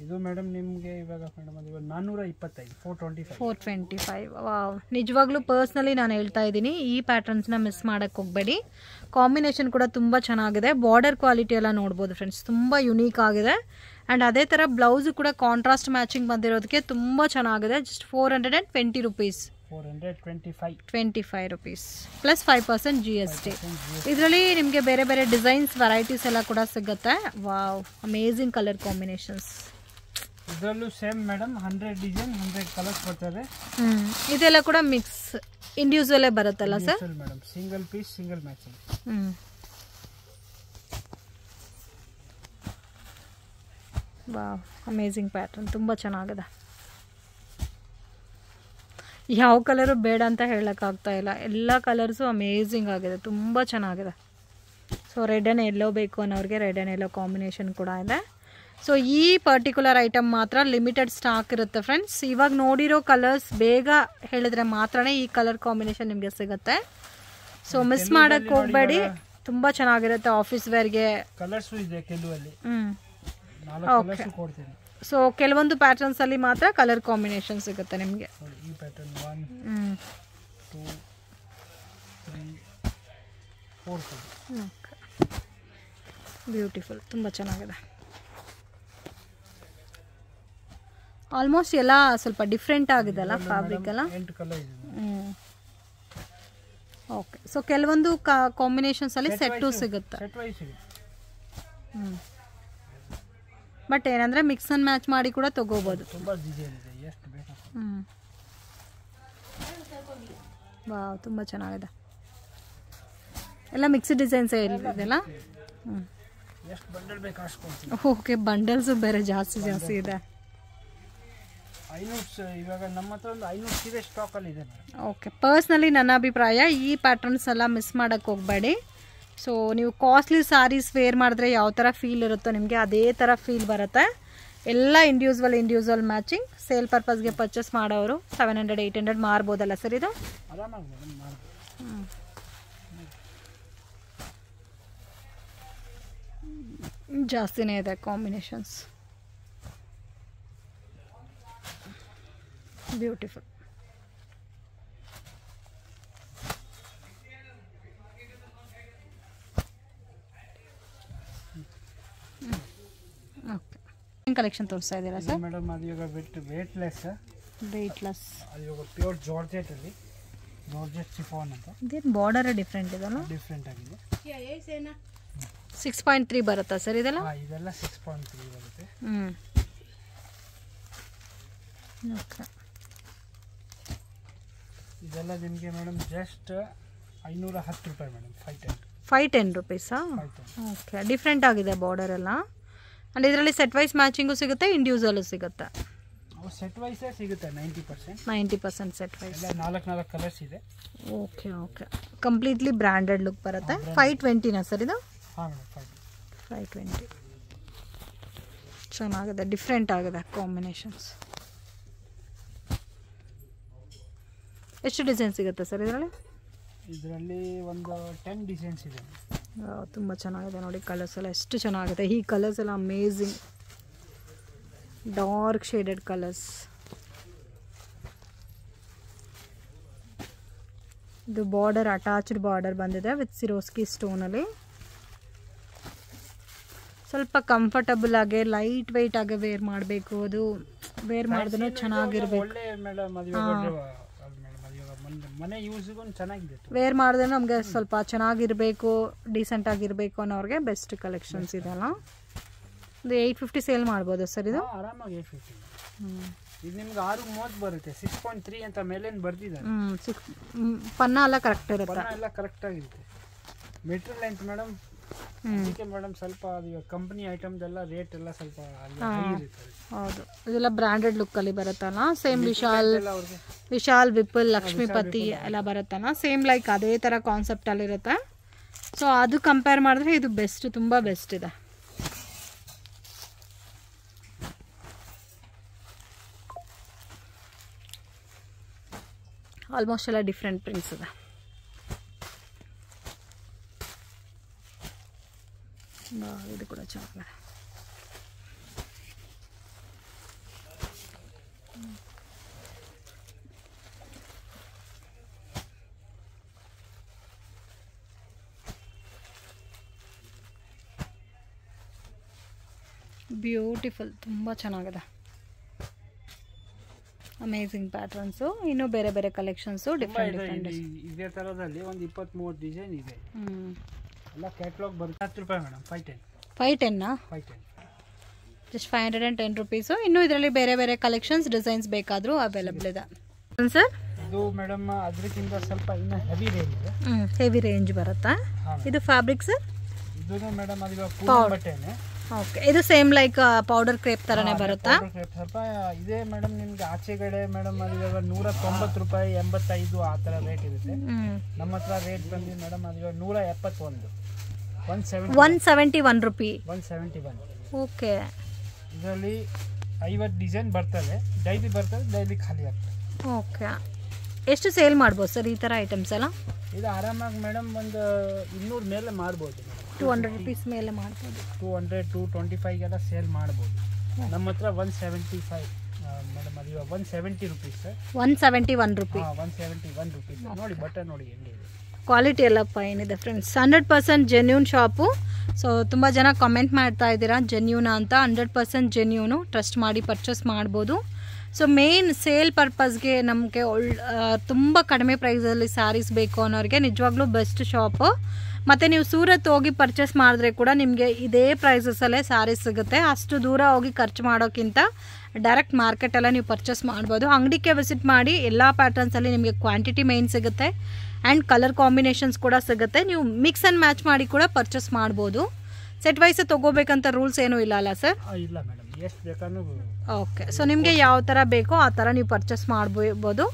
ಇದು ಮೇಡಮ್ ನಿಮಗೆ ಇವಾಗ ಮೇಡಮ್ ಅದು 425, 425. ವಾವ್, ನಿಜವಾಗ್ಲೂ ಪರ್ಸ್ನಲಿ ನಾನು ಹೇಳ್ತಾ ಇದ್ದೀನಿ, ಈ ಪ್ಯಾಟರ್ನ್ಸ್ನ ಮಿಸ್ ಮಾಡೋಕ್ಕೆ ಹೋಗಬೇಡಿ. ಕಾಂಬಿನೇಷನ್ ಕೂಡ ತುಂಬ ಚೆನ್ನಾಗಿದೆ. ಬಾರ್ಡರ್ ಕ್ವಾಲಿಟಿ ಎಲ್ಲ ನೋಡ್ಬೋದು ಫ್ರೆಂಡ್ಸ್, ತುಂಬ ಯುನೀಕ್ ಆಗಿದೆ. ಆ್ಯಂಡ್ ಅದೇ ಥರ ಬ್ಲೌಸು ಕೂಡ ಕಾಂಟ್ರಾಸ್ಟ್ ಮ್ಯಾಚಿಂಗ್ ಬಂದಿರೋದಕ್ಕೆ ತುಂಬ ಚೆನ್ನಾಗಿದೆ. Just 420 rupees, 425 rupees plus 5% GST. ಇದರಲ್ಲಿ ನಿಮಗೆ ಬೇರೆ ಬೇರೆ ಡಿಸೈನ್ಸ್ ವೆರೈಟೀಸ್ ಎಲ್ಲ ಕೂಡ ಸಿಗುತ್ತೆ. Wow, amazing colour combinations. ಇದರಲ್ಲೂ ಸೇಮ್ ಮೇಡಮ್ 100 ಡಿಸೈನ್ 100 ಕಲರ್ಸ್ ಬರ್ತದೆ. ಇದೆಲ್ಲ ಕೂಡ ಮಿಕ್ಸ್ ಇಂಡಿವಿಜುವಲೇ ಬರುತ್ತಲ್ಲ sir? Madam single piece single matching. Wow, amazing pattern, ತುಂಬ ಚೆನ್ನಾಗಿದೆ. ಯಾವ ಕಲರು ಬೇಡ ಅಂತ ಹೇಳೋಕ್ಕಾಗ್ತಾ ಇಲ್ಲ, ಎಲ್ಲ ಕಲರ್ಸು ಅಮೇಝಿಂಗ್ ಆಗಿದೆ, ತುಂಬ ಚೆನ್ನಾಗಿದೆ. ಸೊ ರೆಡ್ ಆ್ಯಂಡ್ ಎಲ್ಲೋ ಬೇಕು ಅನ್ನೋರಿಗೆ ರೆಡ್ ಆ್ಯಂಡ್ ಎಲ್ಲೋ ಕಾಂಬಿನೇಷನ್ ಕೂಡ ಇದೆ. ಸೊ ಈ ಪರ್ಟಿಕ್ಯುಲರ್ ಐಟಮ್ ಮಾತ್ರ ಲಿಮಿಟೆಡ್ ಸ್ಟಾಕ್ ಇರುತ್ತೆ ಫ್ರೆಂಡ್ಸ್. ಇವಾಗ ನೋಡಿರೋ ಕಲರ್ಸ್ ಬೇಗ ಹೇಳಿದ್ರೆ ಮಾತ್ರನೇ ಈ ಕಲರ್ ಕಾಂಬಿನೇಷನ್ ನಿಮಗೆ ಸಿಗುತ್ತೆ. ಸೊ ಮಿಸ್ ಮಾಡೋಕ್ಕೆ ಹೋಗಬೇಡಿ, ತುಂಬ ಚೆನ್ನಾಗಿರುತ್ತೆ ಆಫೀಸ್ ವೇರ್ಗೆ. ಕಲರ್ಸು ಇದೆ ಕೆಲವಲ್ಲಿ. ಓಕೆ. ಸೊ ಕೆಲವೊಂದು ಪ್ಯಾಟರ್ನ್ಸ್ ಅಲ್ಲಿ ಮಾತ್ರ ಕಲರ್ ಕಾಂಬಿನೇಷನ್ ಸಿಗುತ್ತೆ ನಿಮಗೆ. ಈ ಪ್ಯಾಟರ್ನ್ 1 2 3 4 ಬ್ಯೂಟಿಫುಲ್, ತುಂಬ ಚೆನ್ನಾಗಿದೆ. ಆಲ್ಮೋಸ್ಟ್ ಎಲ್ಲ ಸ್ವಲ್ಪ ಡಿಫ್ರೆಂಟ್ ಆಗಿದೆಲ್ಲ ಫ್ಯಾಬ್ರಿಕ್ ಎಲ್ಲ. ಓಕೆ. ಸೊ ಕೆಲವೊಂದು ಕಾಂಬಿನೇಷನ್ಸ್ ಅಲ್ಲಿ ಸೆಟ್ಟು ಸಿಗುತ್ತೆ. ಬಟ್ ಏನಂದ್ರೆ ಮಿಕ್ಸ್ ಅಂಡ್ ಮ್ಯಾಚ್ ಮಾಡಿ ಕೂಡ ತಗೋಬಹುದು. ವಾವ್, ತುಂಬ ಚೆನ್ನಾಗಿದೆ. ಎಲ್ಲ ಮಿಕ್ಸ್ಡ್ ಡಿಸೈನ್ಸ್ ಇದೆಲ್ಲ. ಓಕೆ, ಬಂಡಲ್ಸ್ ಬೇರೆ ಜಾಸ್ತಿ ಇದೆ. ಓಕೆ, ಪರ್ಸ್ನಲಿ ನನ್ನ ಅಭಿಪ್ರಾಯ ಈ ಪ್ಯಾಟರ್ನ್ಸ್ ಎಲ್ಲ ಮಿಸ್ ಮಾಡೋಕ್ಕೆ ಹೋಗಬೇಡಿ. ಸೊ ನೀವು ಕಾಸ್ಟ್ಲಿ ಸ್ಯಾರೀಸ್ ವೇರ್ ಮಾಡಿದ್ರೆ ಯಾವ ಥರ ಫೀಲ್ ಇರುತ್ತೋ ನಿಮಗೆ ಅದೇ ಥರ ಫೀಲ್ ಬರುತ್ತೆ. ಎಲ್ಲ ಇಂಡಿವಿಜುವಲ್ ಮ್ಯಾಚಿಂಗ್. ಸೇಲ್ ಪರ್ಪಸ್ಗೆ ಪರ್ಚೇಸ್ ಮಾಡೋರು 700-800 ಮಾರ್ಬೋದಲ್ಲ ಸರ್ ಇದು? ಜಾಸ್ತಿನೇ ಇದೆ ಕಾಂಬಿನೇಷನ್ಸ್. ಬ್ಯೂಟಿಫುಲ್. ಓಕೆ, ಕಲೆಕ್ಷನ್ ತೋರಿಸ್ತಾ ಇದ್ದೀರಾ ಸರ್? ಮೇಡಮ್ ಅದು ಇವಾಗ ವೇಟ್ಲೆಸ್ ಅದು ಇವಾಗ ಪ್ಯೂರ್ ಜಾರ್ಜೆಟ್ ಅಲ್ಲಿ, ಜಾರ್ಜೆಟ್ ಶಿಫಾನ್ ಅಂತ. ಇದೇನು ಬಾರ್ಡರ್ ಡಿಫ್ರೆಂಟ್ ಇದೆಲ್ಲ? ಡಿಫ್ರೆಂಟ್ ಆಗಿದೆ. 6.3 ಬರುತ್ತಾ ಸರ್ ಇದೆಲ್ಲ? ಇದೆಲ್ಲ 6.3 ಬರುತ್ತೆ. ಓಕೆ. ಇದೆಲ್ಲ ನಿಮಗೆ ಮೇಡಮ್ ಜಸ್ಟ್ 510 ರೂಪಾಯಿ ಮೇಡಮ್. 510 ರೂಪೀಸಾ? ಓಕೆ, ಡಿಫ್ರೆಂಟ್ ಆಗಿದೆ ಬಾರ್ಡರ್ ಎಲ್ಲ. ಆ್ಯಂಡ್ ಇದರಲ್ಲಿ ಸೆಟ್ ವೈಸ್ ಮ್ಯಾಚಿಂಗು ಸಿಗುತ್ತೆ, ಇಂಡಿವಿಜುವಲು ಸಿಗುತ್ತೆ? ಸೆಟ್ ವೈಸೇ ಸಿಗುತ್ತೆ 90% ಸೆಟ್ ವೈಸ್. 4 ಕಲರ್ಸ್ ಇದೆ. ಓಕೆ. ಕಂಪ್ಲೀಟ್ಲಿ ಬ್ರ್ಯಾಂಡೆಡ್ ಲುಕ್ ಬರುತ್ತೆ. 520ನಾ ಸರ್ ಇದು? ಹಾಂ ಮೇಡಮ್, 520. ಚೆನ್ನಾಗಿದೆ, ಡಿಫ್ರೆಂಟ್ ಆಗಿದೆ ಕಾಂಬಿನೇಷನ್ಸ್. ಎಷ್ಟು ಡಿಸೈನ್ ಸಿಗುತ್ತೆ ಸರ್ ಇದರಲ್ಲಿ? ಇದರಲ್ಲಿ ಒಂದು 10 ಡಿಸೈನ್ಸ್ ಇದೆ. ತುಂಬ ಚೆನ್ನಾಗಿದೆ ನೋಡಿ, ಕಲರ್ಸ್ ಎಲ್ಲ ಎಷ್ಟು ಚೆನ್ನಾಗಿದೆ. ಈ ಕಲರ್ಸ್ ಎಲ್ಲ ಅಮೇಝಿಂಗ್, ಡಾರ್ಕ್ ಶೇಡೆಡ್ ಕಲರ್ಸ್. ಇದು ಬಾರ್ಡರ್ ಅಟ್ಯಾಚ್ಡ್ ಬಾರ್ಡರ್ ಬಂದಿದೆ ವಿತ್ ಸಿರೋಸ್ಕಿ ಸ್ಟೋನಲ್ಲಿ. ಸ್ವಲ್ಪ ಕಂಫರ್ಟಬಲ್ ಆಗಿ ಲೈಟ್ ವೆಯ್ಟ್ ಆಗಿ ವೇರ್ ಮಾಡಬೇಕು. ಅದು ವೇರ್ ಮಾಡಿದ್ರೆ ಚೆನ್ನಾಗಿರ್ಬೇಕು. ವೇರ್ ಮಾಡಿದ್ರೆ ನಮಗೆ ಸ್ವಲ್ಪ ಚೆನ್ನಾಗಿರಬೇಕು, ಡೀಸೆಂಟ್ ಆಗಿರಬೇಕು ಅನ್ನೋರಿಗೆ ಬೆಸ್ಟ್ ಕಲೆಕ್ಷನ್ಸ್ ಇದೆಲ್ಲ. ಇದು 850 ಸೇಲ್ ಮಾಡ್ಬೋದು ಸರ್ ಇದು? ಆರಾಮಾಗಿ 850. ಇದು ನಿಮ್ಗೆ 630 ಬರುತ್ತೆ. 6.3 ಅಂತ ಮೇಲೆ ಬರ್ದಿದ್ದಾರೆ. ಪನ್ನ ಎಲ್ಲ ಕರೆಕ್ಟ್ ಇರುತ್ತೆ, ಎಲ್ಲ ಕರೆಕ್ಟ್ ಆಗಿರುತ್ತೆ. ಮೆಟೀರಿಯಲ್ ಲೆಂತ್ ಮೇಡಮ್, ಅದಕ್ಕೆ ಮೇಡಮ್ ಸ್ವಲ್ಪ ಕಂಪನಿ ಐಟಮ್ಸ್ ಎಲ್ಲ ರೇಟ್ ಎಲ್ಲ ಸ್ವಲ್ಪ ಹೌದು. ಇದೆಲ್ಲ ಬ್ರ್ಯಾಂಡೆಡ್ ಲುಕ್ ಅಲ್ಲಿ ಬರುತ್ತಲ್ಲ. ಸೇಮ್ ವಿಶಾಲ್ ವಿಪುಲ್ ಲಕ್ಷ್ಮೀಪತಿ ಎಲ್ಲ ಬರುತ್ತಲ್ಲ, ಸೇಮ್ ಲೈಕ್ ಅದೇ ತರ ಕಾನ್ಸೆಪ್ಟ್ ಅಲ್ಲಿ ಇರುತ್ತೆ. ಸೊ ಅದು ಕಂಪೇರ್ ಮಾಡಿದ್ರೆ ಇದು ಬೆಸ್ಟ್, ತುಂಬಾ ಬೆಸ್ಟ್ ಇದೆ. ಆಲ್ಮೋಸ್ಟ್ ಎಲ್ಲ ಡಿಫ್ರೆಂಟ್ ಪ್ರಿಂಟ್ಸ್ ಇದೆ. ಇದು ಕೂಡ ಚೆನ್ನಾಗಿದೆ. ಬ್ಯೂಟಿಫುಲ್, ತುಂಬ ಚೆನ್ನಾಗಿದೆ. Amazing patterns. ಇನ್ನೂ ಬೇರೆ ಬೇರೆ ಕಲೆಕ್ಷನ್ಸು ಡಿಫ್ರೆಂಟ್ ಇದೇ ಥರದಲ್ಲಿ ಒಂದು 20-30 ಡಿಸೈನ್ ಇದೆ. ಎಲ್ಲ ಕ್ಯಾಟ್ಲಾಗ್ ಬರುತ್ತೆ. 10 ರೂಪಾಯಿ ಮೇಡಮ್. 510. 510 just 510 rupees. ಇನ್ನೂ ಇದರಲ್ಲಿ ಬೇರೆ ಬೇರೆ ಕಲೆಕ್ಷನ್ಸ್ ಡಿಸೈನ್ಸ್ ಬೇಕಾದರೂ ಅವೈಲಬಲ್ ಇದೆ ಸರ್. ಇದು ಮೇಡಮ್ ಅದಕ್ಕಿಂತ ಸ್ವಲ್ಪ ಇನ್ನು ಹೆವಿ ರೇಂಜ್ ಇದೆ. ಹೆವಿ ರೇಂಜ್ ಬರುತ್ತಾ? ಇದು ಫ್ಯಾಬ್ರಿಕ್ ಸರ್? ಇದು ಮೇಡಮ್ ಅದು ಪೂರ್ಣ ಬಟ್ಟೆನೇ. ಓಕೆ, ಇದು ಸೇಮ್ ಲೈಕ್ ಪೌಡರ್ ಕ್ರೇಪ್ ತರನೇ ಬರುತ್ತಾ? ಸ್ವಲ್ಪ ಇದೆ ಮೇಡಮ್. ನಿಮ್ಗೆ ಆಚೆಗಡೆ ಮೇಡಮ್ ಅದು ಇವಾಗ 190 ರೂಪಾಯಿ, 85 ಆ ಥರ ರೇಟ್ ಇರುತ್ತೆ. ನಮ್ಮ ಹತ್ರ ರೇಟ್ ಬಂದು ಮೇಡಮ್ ಅದು ಇವಾಗ 171. 171 ರೂಪಿ. 171. ಓಕೆ. ಇದರಲ್ಲಿ 50 ಡಿಸೈನ್ ಬರ್ತವೆ. ಡೈಲಿ ಬರ್ತವೆ, ಡೈಲಿ ಖಾಲಿ ಆಗ್ತದೆ. ಓಕೆ. ಎಷ್ಟು ಸೇಲ್ ಮಾಡ್ಬೋದು ಸರ್ ಈ ಥರ ಐಟಮ್ಸ್ ಎಲ್ಲ? ಇದು ಆರಾಮಾಗಿ ಮೇಡಮ್ ಒಂದು 200 ಮೇಲೆ ಮಾಡ್ಬೋದು. 200 ರುಪೀಸ್ ಮೇಲೆ ಮಾಡ್ಬೋದು. 200, 225 ಎಲ್ಲ ಸೇಲ್ ಮಾಡ್ಬೋದು. ನಮ್ಮ ಹತ್ರ 175 ಮೇಡಮ್. ಅದು 170 ರುಪೀಸ್. 171 ರೂಪಿ. 171 ರುಪೀಸ್. ನೋಡಿ ಬಟ್ಟೆ ನೋಡಿ ಹೆಂಗಿದೆ. ಕ್ವಾಲಿಟಿ ಎಲ್ಲಪ್ಪ ಏನಿದೆ ಫ್ರೆಂಡ್ಸ್. 100% genuine shop. ಸೊ ತುಂಬ ಜನ ಕಮೆಂಟ್ ಮಾಡ್ತಾ ಇದ್ದೀರಾ ಜೆನ್ಯೂನಾ ಅಂತ. 100% ಜೆನ್ಯೂನು, ಟ್ರಸ್ಟ್ ಮಾಡಿ ಪರ್ಚೇಸ್ ಮಾಡ್ಬೋದು. ಸೊ ಮೇನ್ ಸೇಲ್ ಪರ್ಪಸ್ಗೆ ನಮಗೆ ತುಂಬ ಕಡಿಮೆ ಪ್ರೈಸಲ್ಲಿ ಸ್ಯಾರೀಸ್ ಬೇಕು ಅನ್ನೋರಿಗೆ ನಿಜವಾಗ್ಲೂ ಬೆಸ್ಟ್ ಶಾಪು. ಮತ್ತು ನೀವು ಸೂರತ್ ಹೋಗಿ ಪರ್ಚೇಸ್ ಮಾಡಿದ್ರೆ ಕೂಡ ನಿಮಗೆ ಇದೇ ಪ್ರೈಸಸಲ್ಲೇ ಸ್ಯಾರೀಸ್ ಸಿಗುತ್ತೆ. ಅಷ್ಟು ದೂರ ಹೋಗಿ ಖರ್ಚು ಮಾಡೋಕ್ಕಿಂತ ಡೈರೆಕ್ಟ್ ಮಾರ್ಕೆಟೆಲ್ಲ ನೀವು ಪರ್ಚೇಸ್ ಮಾಡ್ಬೋದು. ಅಂಗಡಿಗೆ ವಿಸಿಟ್ ಮಾಡಿ ಎಲ್ಲ ಪ್ಯಾಟರ್ನ್ಸಲ್ಲಿ ನಿಮಗೆ ಕ್ವಾಂಟಿಟಿ ಮೇನ್ ಸಿಗುತ್ತೆ ಆ್ಯಂಡ್ ಕಲರ್ ಕಾಂಬಿನೇಷನ್ಸ್ ಕೂಡ ಸಿಗುತ್ತೆ. ನೀವು ಮಿಕ್ಸ್ ಆ್ಯಂಡ್ ಮ್ಯಾಚ್ ಮಾಡಿ ಕೂಡ ಪರ್ಚೇಸ್ ಮಾಡ್ಬೋದು. ಸೆಟ್ ವೈಸ್ ತೊಗೋಬೇಕಂತ ರೂಲ್ಸ್ ಏನೂ ಇಲ್ಲ ಅಲ್ಲ ಸರ್? ಇಲ್ಲ ಮೇಡಮ್, ಎಷ್ಟು ಬೇಕಾದ್ರೂ. ಓಕೆ. ಸೊ ನಿಮಗೆ ಯಾವ ಥರ ಬೇಕೋ ಆ ಥರ ನೀವು ಪರ್ಚೇಸ್ ಮಾಡ್ಬೋದು.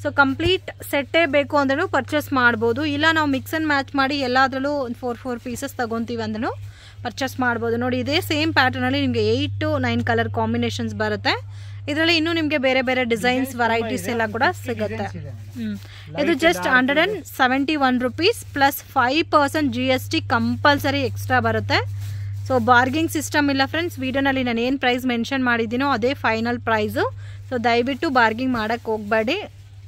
ಸೊ ಕಂಪ್ಲೀಟ್ ಸೆಟ್ಟೇ ಬೇಕು ಅಂದ್ರೂ ಪರ್ಚೇಸ್ ಮಾಡ್ಬೋದು. ಇಲ್ಲ ನಾವು ಮಿಕ್ಸ್ ಆ್ಯಂಡ್ ಮ್ಯಾಚ್ ಮಾಡಿ ಎಲ್ಲದರಲ್ಲೂ 4 ಪೀಸಸ್ ತೊಗೊತೀವಿ ಅಂದ್ರೂ ಪರ್ಚೇಸ್ ಮಾಡ್ಬೋದು. ನೋಡಿ ಇದೇ ಸೇಮ್ ಪ್ಯಾಟರ್ನಲ್ಲಿ ನಿಮಗೆ 8 to 9 ಕಲರ್ ಕಾಂಬಿನೇಷನ್ಸ್ ಬರುತ್ತೆ. ಇದರಲ್ಲಿ ಇನ್ನೂ ನಿಮಗೆ ಬೇರೆ ಬೇರೆ ಡಿಸೈನ್ಸ್ ವೆರೈಟೀಸ್ ಎಲ್ಲ ಕೂಡ ಸಿಗುತ್ತೆ. ಇದು just 171 rupees plus 5% GST compulsory extra ಬರುತ್ತೆ. ಸೊ ಬಾರ್ಗಿಂಗ್ ಸಿಸ್ಟಮ್ ಇಲ್ಲ ಫ್ರೆಂಡ್ಸ್. ವಿಡಿಯೋನಲ್ಲಿ ನಾನು ಏನು ಪ್ರೈಸ್ ಮೆನ್ಷನ್ ಮಾಡಿದ್ದೀನೋ ಅದೇ ಫೈನಲ್ ಪ್ರೈಸು. ಸೊ ದಯವಿಟ್ಟು ಬಾರ್ಗಿಂಗ್ ಮಾಡೋಕ್ಕೆ ಹೋಗಬೇಡಿ.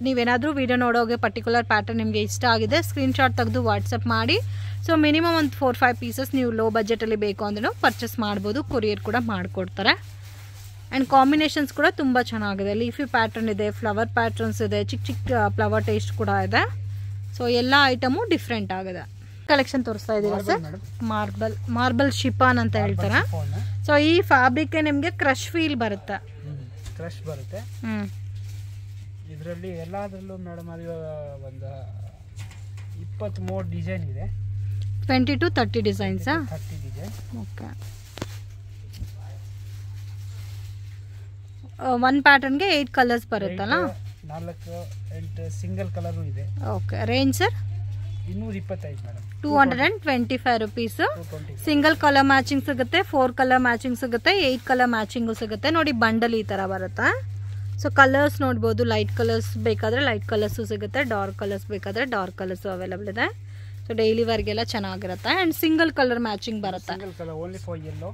ನೀವೇನಾದರೂ ವಿಡಿಯೋ ನೋಡೋಗೆ ಪರ್ಟಿಕ್ಯುಲರ್ ಪ್ಯಾಟರ್ನ್ ನಿಮಗೆ ಇಷ್ಟ ಆಗಿದೆ ಸ್ಕ್ರೀನ್ಶಾಟ್ ತೆಗೆದು ವಾಟ್ಸಪ್ ಮಾಡಿ. ಸೊ ಮಿನಿಮಮ್ ಒಂದು 4-5 ಪೀಸಸ್ ನೀವು ಲೋ ಬಜೆಟಲ್ಲಿ ಬೇಕು ಅಂದ್ರೂ ಪರ್ಚೇಸ್ ಮಾಡ್ಬೋದು. ಕೊರಿಯರ್ ಕೂಡ ಮಾಡಿಕೊಡ್ತಾರೆ. ಆ್ಯಂಡ್ ಕಾಂಬಿನೇಷನ್ಸ್ ಕೂಡ ತುಂಬ ಚೆನ್ನಾಗಿದೆ. ಲೀಫಿ ಪ್ಯಾಟರ್ನ್ ಇದೆ, ಫ್ಲವರ್ ಪ್ಯಾಟರ್ನ್ಸ್ ಇದೆ, ಚಿಕ್ಕ ಚಿಕ್ಕ ಫ್ಲವರ್ ಟೇಸ್ಟ್ ಕೂಡ ಇದೆ. ಸೊ ಎಲ್ಲ ಐಟಮು ಡಿಫ್ರೆಂಟ್ ಆಗಿದೆ. ಕಲೆಕ್ಷನ್ ತೋರಿಸ್ತಾ ಇದ್ದೀರಾ ಸರ್? ಮಾರ್ಬಲ್ ಶಿಫಾನ್ ಅಂತ ಹೇಳ್ತಾರೆ. ಸೊ ಈ ಫ್ಯಾಬ್ರಿಕ್ ನಿಮಗೆ ಕ್ರಶ್ ಫೀಲ್ ಬರುತ್ತೆ. ಕ್ರಶ್ ಬರುತ್ತೆ. ಇದರಲ್ಲಿ ಎಲ್ಲದರಲ್ಲೂ ಮೇಡಮ್ ಅದು ಒಂದು 23 ಡಿಸೈನ್ ಇದೆ. 20 to 30 ಡಿಸೈನ್ಸಾ? 30 ಡಿಸೈನ್. ಓಕೆ. ಒನ್ ಪ್ಯಾಟರ್ನ್ಗೆ 8 ಕಲರ್ಸ್ ಬರುತ್ತಲ್ಲ? 4-8 ಸಿಂಗಲ್ ಕಲರು ಇದೆ. Okay. Range sir? 225 madam. 225 rupees. Single colour matching ಸಿಗುತ್ತೆ, 4 ಕಲರ್ ಮ್ಯಾಚಿಂಗ್ ಸಿಗುತ್ತೆ, 8 ಕಲರ್ ಮ್ಯಾಚಿಂಗು ಸಿಗುತ್ತೆ. ನೋಡಿ ಬಂಡಲ್ ಈ ಥರ ಬರುತ್ತಾ. ಸೊ ಕಲರ್ಸ್ ನೋಡ್ಬೋದು. ಲೈಟ್ ಕಲರ್ಸ್ ಬೇಕಾದರೆ ಲೈಟ್ ಕಲರ್ಸು ಸಿಗುತ್ತೆ, ಡಾರ್ಕ್ ಕಲರ್ಸ್ ಬೇಕಾದರೆ ಡಾರ್ಕ್ ಕಲರ್ಸು ಅವೈಲಬಲ್ ಇದೆ. ಸೊ ಡೈಲಿ ವರ್ಗೆಲ್ಲ ಚೆನ್ನಾಗಿರುತ್ತೆ. ಆ್ಯಂಡ್ ಸಿಂಗಲ್ ಕಲರ್ ಮ್ಯಾಚಿಂಗ್ ಬರುತ್ತೆ. Only for yellow.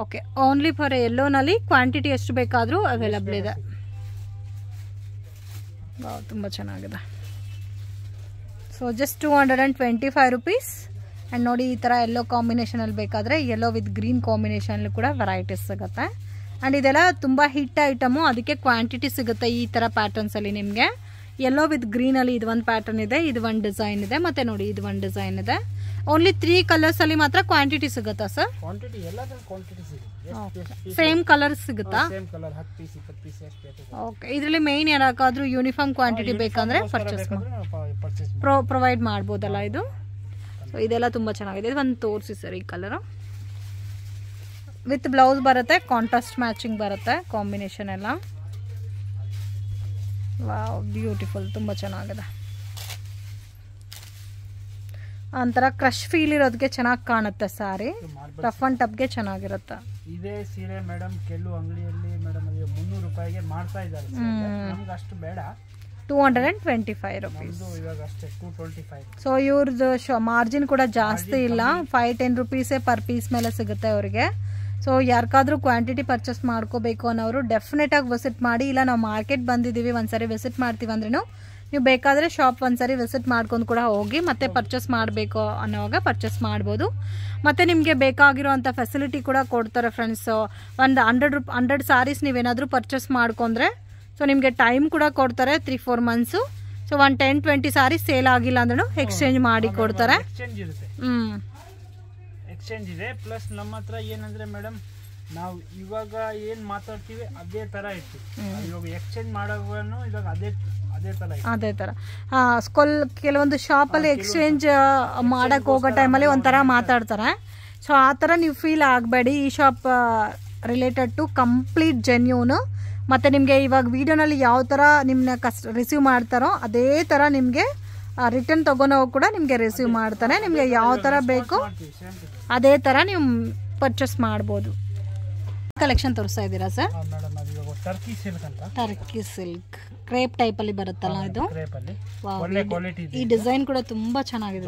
Okay. Only for ಯೆಲ್ಲೋನಲ್ಲಿ ಕ್ವಾಂಟಿಟಿ ಎಷ್ಟು ಬೇಕಾದರೂ ಅವೈಲಬಲ್ ಇದೆ. ತುಂಬ ಚೆನ್ನಾಗಿದೆ. So just 225 rupees. ಆ್ಯಂಡ್ ನೋಡಿ ಈ ಥರ ಯೆಲ್ಲೋ ಕಾಂಬಿನೇಷನಲ್ಲಿ ಬೇಕಾದರೆ ಯೆಲ್ಲೋ ವಿತ್ ಗ್ರೀನ್ ಕಾಂಬಿನೇಷನಲ್ಲಿ ಕೂಡ ವೆರೈಟೀಸ್ ಸಿಗುತ್ತೆ. ಆ್ಯಂಡ್ ಇದೆಲ್ಲ ತುಂಬ ಹಿಟ್ ಐಟಮು, ಅದಕ್ಕೆ ಕ್ವಾಂಟಿಟಿ ಸಿಗುತ್ತೆ ಈ ಥರ ಪ್ಯಾಟರ್ನ್ಸಲ್ಲಿ ನಿಮಗೆ. ಯೆಲ್ಲೋ ವಿತ್ ಗ್ರೀನಲ್ಲಿ ಇದು ಒಂದು ಪ್ಯಾಟರ್ನ್ ಇದೆ, ಇದು ಒಂದು ಡಿಸೈನ್ ಇದೆ, ಮತ್ತು ನೋಡಿ ಇದು ಒಂದು ಡಿಸೈನ್ ಇದೆ. ಓನ್ಲಿ 3 ಕಲರ್ಸಲ್ಲಿ ಮಾತ್ರ ಕ್ವಾಂಟಿಟಿ ಸಿಗುತ್ತಾ ಸರ್? ಕ್ವಾಂಟಿಟಿ ಎಲ್ಲದರಲ್ಲಿ ಕ್ವಾಂಟಿಟಿ ಸಿಗುತ್ತೆ. ಸೇಮ್ ಕಲರ್ ಸಿಗುತ್ತಾ? ಸೇಮ್ ಕಲರ್ 10 ಪೀಸ್ 20 ಪೀಸ್ ಎಷ್ಟು ಬೇಕು. ಓಕೆ. ಇದರಲ್ಲಿ ಮೇನ್ ಯಾರಾದ್ರೂ ಯೂನಿಫಾರ್ಮ್ ಕ್ವಾಂಟಿಟಿ ಬೇಕಂದ್ರೆ ಪರ್ಚೇಸ್ ಪ್ರೊವೈಡ್ ಮಾಡ್ಬೋದಲ್ಲ ಇದು? ಸೊ ಇದೆಲ್ಲ ತುಂಬ ಚೆನ್ನಾಗಿದೆ. ಇದು ಒಂದು ತೋರಿಸಿ ಸರ್. ಈ ಕಲರು ವಿತ್ ಬ್ಲೌಸ್ ಬರುತ್ತೆ, ಕಾಂಟ್ರಾಸ್ಟ್ ಮ್ಯಾಚಿಂಗ್ ಬರುತ್ತೆ ಕಾಂಬಿನೇಷನ್ ಎಲ್ಲ. ವಾವ್, ಬ್ಯೂಟಿಫುಲ್, ತುಂಬ ಚೆನ್ನಾಗಿದೆ. ಒಂಥರ ಕ್ರಶ್ ಫೀಲ್ ಇರೋದಕ್ಕೆ ಚೆನ್ನಾಗಿ ಕಾಣುತ್ತೆ ಸ್ಯಾರಿ. ರಫ್ ಅಂಡ್ ಟಫ್ಗೆ ಚೆನ್ನಾಗಿರುತ್ತೆ. ಇದೇ ಸೀರೆ ಮೇಡಮ್ ಕೆಲವು ಅಂಗಡಿಯಲ್ಲಿ ಮೇಡಮ್ 300 ರೂಪಾಯಿಗೆ ಮಾಡ್ತಾ ಇದ್ದಾರೆ. ನಮ್ಗೆ ಅಷ್ಟು ಬೇಡ. 225 rupees. ಇವಾಗ ಅಷ್ಟೇ 225. ಸೊ ಇವ್ರದ್ದು ಮಾರ್ಜಿನ್ ಕೂಡ ಜಾಸ್ತಿ ಇಲ್ಲ, 5-10 rupees ಪರ್ ಪೀಸ್ ಮೇಲೆ ಸಿಗುತ್ತೆ ಅವ್ರಿಗೆ. ಸೊ ಯಾರಿಗಾದ್ರೂ ಕ್ವಾಂಟಿಟಿ ಪರ್ಚೇಸ್ ಮಾಡ್ಕೋಬೇಕು ಅನ್ನೋರು ಡೆಫಿನೆಟ್ ಆಗಿ ವಿಸಿಟ್ ಮಾಡಿ. ಇಲ್ಲ ನಾವು ಮಾರ್ಕೆಟ್ ಬಂದಿದ್ದೀವಿ ಒಂದ್ಸರಿ ವಿಸಿಟ್ ಮಾಡ್ತೀವಿ ಅಂದ್ರೂ ನೀವು ಬೇಕಾದರೆ ಶಾಪ್ ಒಂದ್ಸರಿ ವಿಸಿಟ್ ಮಾಡ್ಕೊಂಡು ಕೂಡ ಹೋಗಿ ಮತ್ತೆ ಪರ್ಚೇಸ್ ಮಾಡಬೇಕು ಅನ್ನೋವಾಗ ಪರ್ಚೇಸ್ ಮಾಡ್ಬೋದು. ಮತ್ತು ನಿಮಗೆ ಬೇಕಾಗಿರೋವಂಥ ಫೆಸಿಲಿಟಿ ಕೂಡ ಕೊಡ್ತಾರೆ ಫ್ರೆಂಡ್ಸ್. ಒಂದು 100 ಸಾರೀಸ್ ನೀವೇನಾದರೂ ಪರ್ಚೇಸ್ ಮಾಡ್ಕೊಂಡ್ರೆ ಸೊ ನಿಮಗೆ ಟೈಮ್ ಕೂಡ ಕೊಡ್ತಾರೆ 3-4 months. ಸೊ ಒಂದು 10-20 ಸಾರೀಸ್ ಸೇಲ್ ಆಗಿಲ್ಲ ಅಂದ್ರೂ ಎಕ್ಸ್ಚೇಂಜ್ ಮಾಡಿ ಕೊಡ್ತಾರೆ. ಎಕ್ಸ್ಚೇಂಜ್ ಇದೆ. ಪ್ಲಸ್ ನಮ್ಮ ಹತ್ರ ಏನಂದ್ರೆ ಮೇಡಮ್, ನಾವು ಇವಾಗ ಏನ್ ಮಾತಾಡ್ತೀವಿ ಅದೇ ತರ ಇತ್ತು. ಇವಾಗ ಎಕ್ಸ್ಚೇಂಜ್ ಮಾಡೋನು ಇವಾಗ ಅದೇ ತರ ಕೆಲವೊಂದು ಶಾಪಲ್ಲಿ ಎಕ್ಸ್ಚೇಂಜ್ ಮಾಡಕ್ ಹೋಗೋ ಟೈಮಲ್ಲಿ ಒಂಥರ ಮಾತಾಡ್ತಾರೆ. ಸೊ ಆ ಥರ ನೀವು ಫೀಲ್ ಆಗಬೇಡಿ. ಈ shop related to complete genuine. ಮತ್ತು ನಿಮಗೆ ಇವಾಗ ವಿಡಿಯೋನಲ್ಲಿ ಯಾವ ಥರ ನಿಮ್ಮನ್ನ ರಿಸೀವ್ ಮಾಡ್ತಾರೋ ಅದೇ ಥರ ನಿಮಗೆ ರಿಟರ್ನ್ ತಗೊಂಡೋಗಿ ಕೂಡ ನಿಮಗೆ ರಿಸೀವ್ ಮಾಡ್ತಾನೆ. ನಿಮಗೆ ಯಾವ ಥರ ಬೇಕು ಅದೇ ಥರ ನೀವು ಪರ್ಚೇಸ್ ಮಾಡ್ಬೋದು. ಕಲೆಕ್ಷನ್ ತೋರಿಸ್ತಾ ಇದ್ದೀರಾ sir? Turkey silk crepe type ಅಲ್ಲಿ ಬರುತ್ತಲ್ಲ ಇದು. ಈ ಡಿಸೈನ್ ಕೂಡ ತುಂಬಾ ಚೆನ್ನಾಗಿದೆ.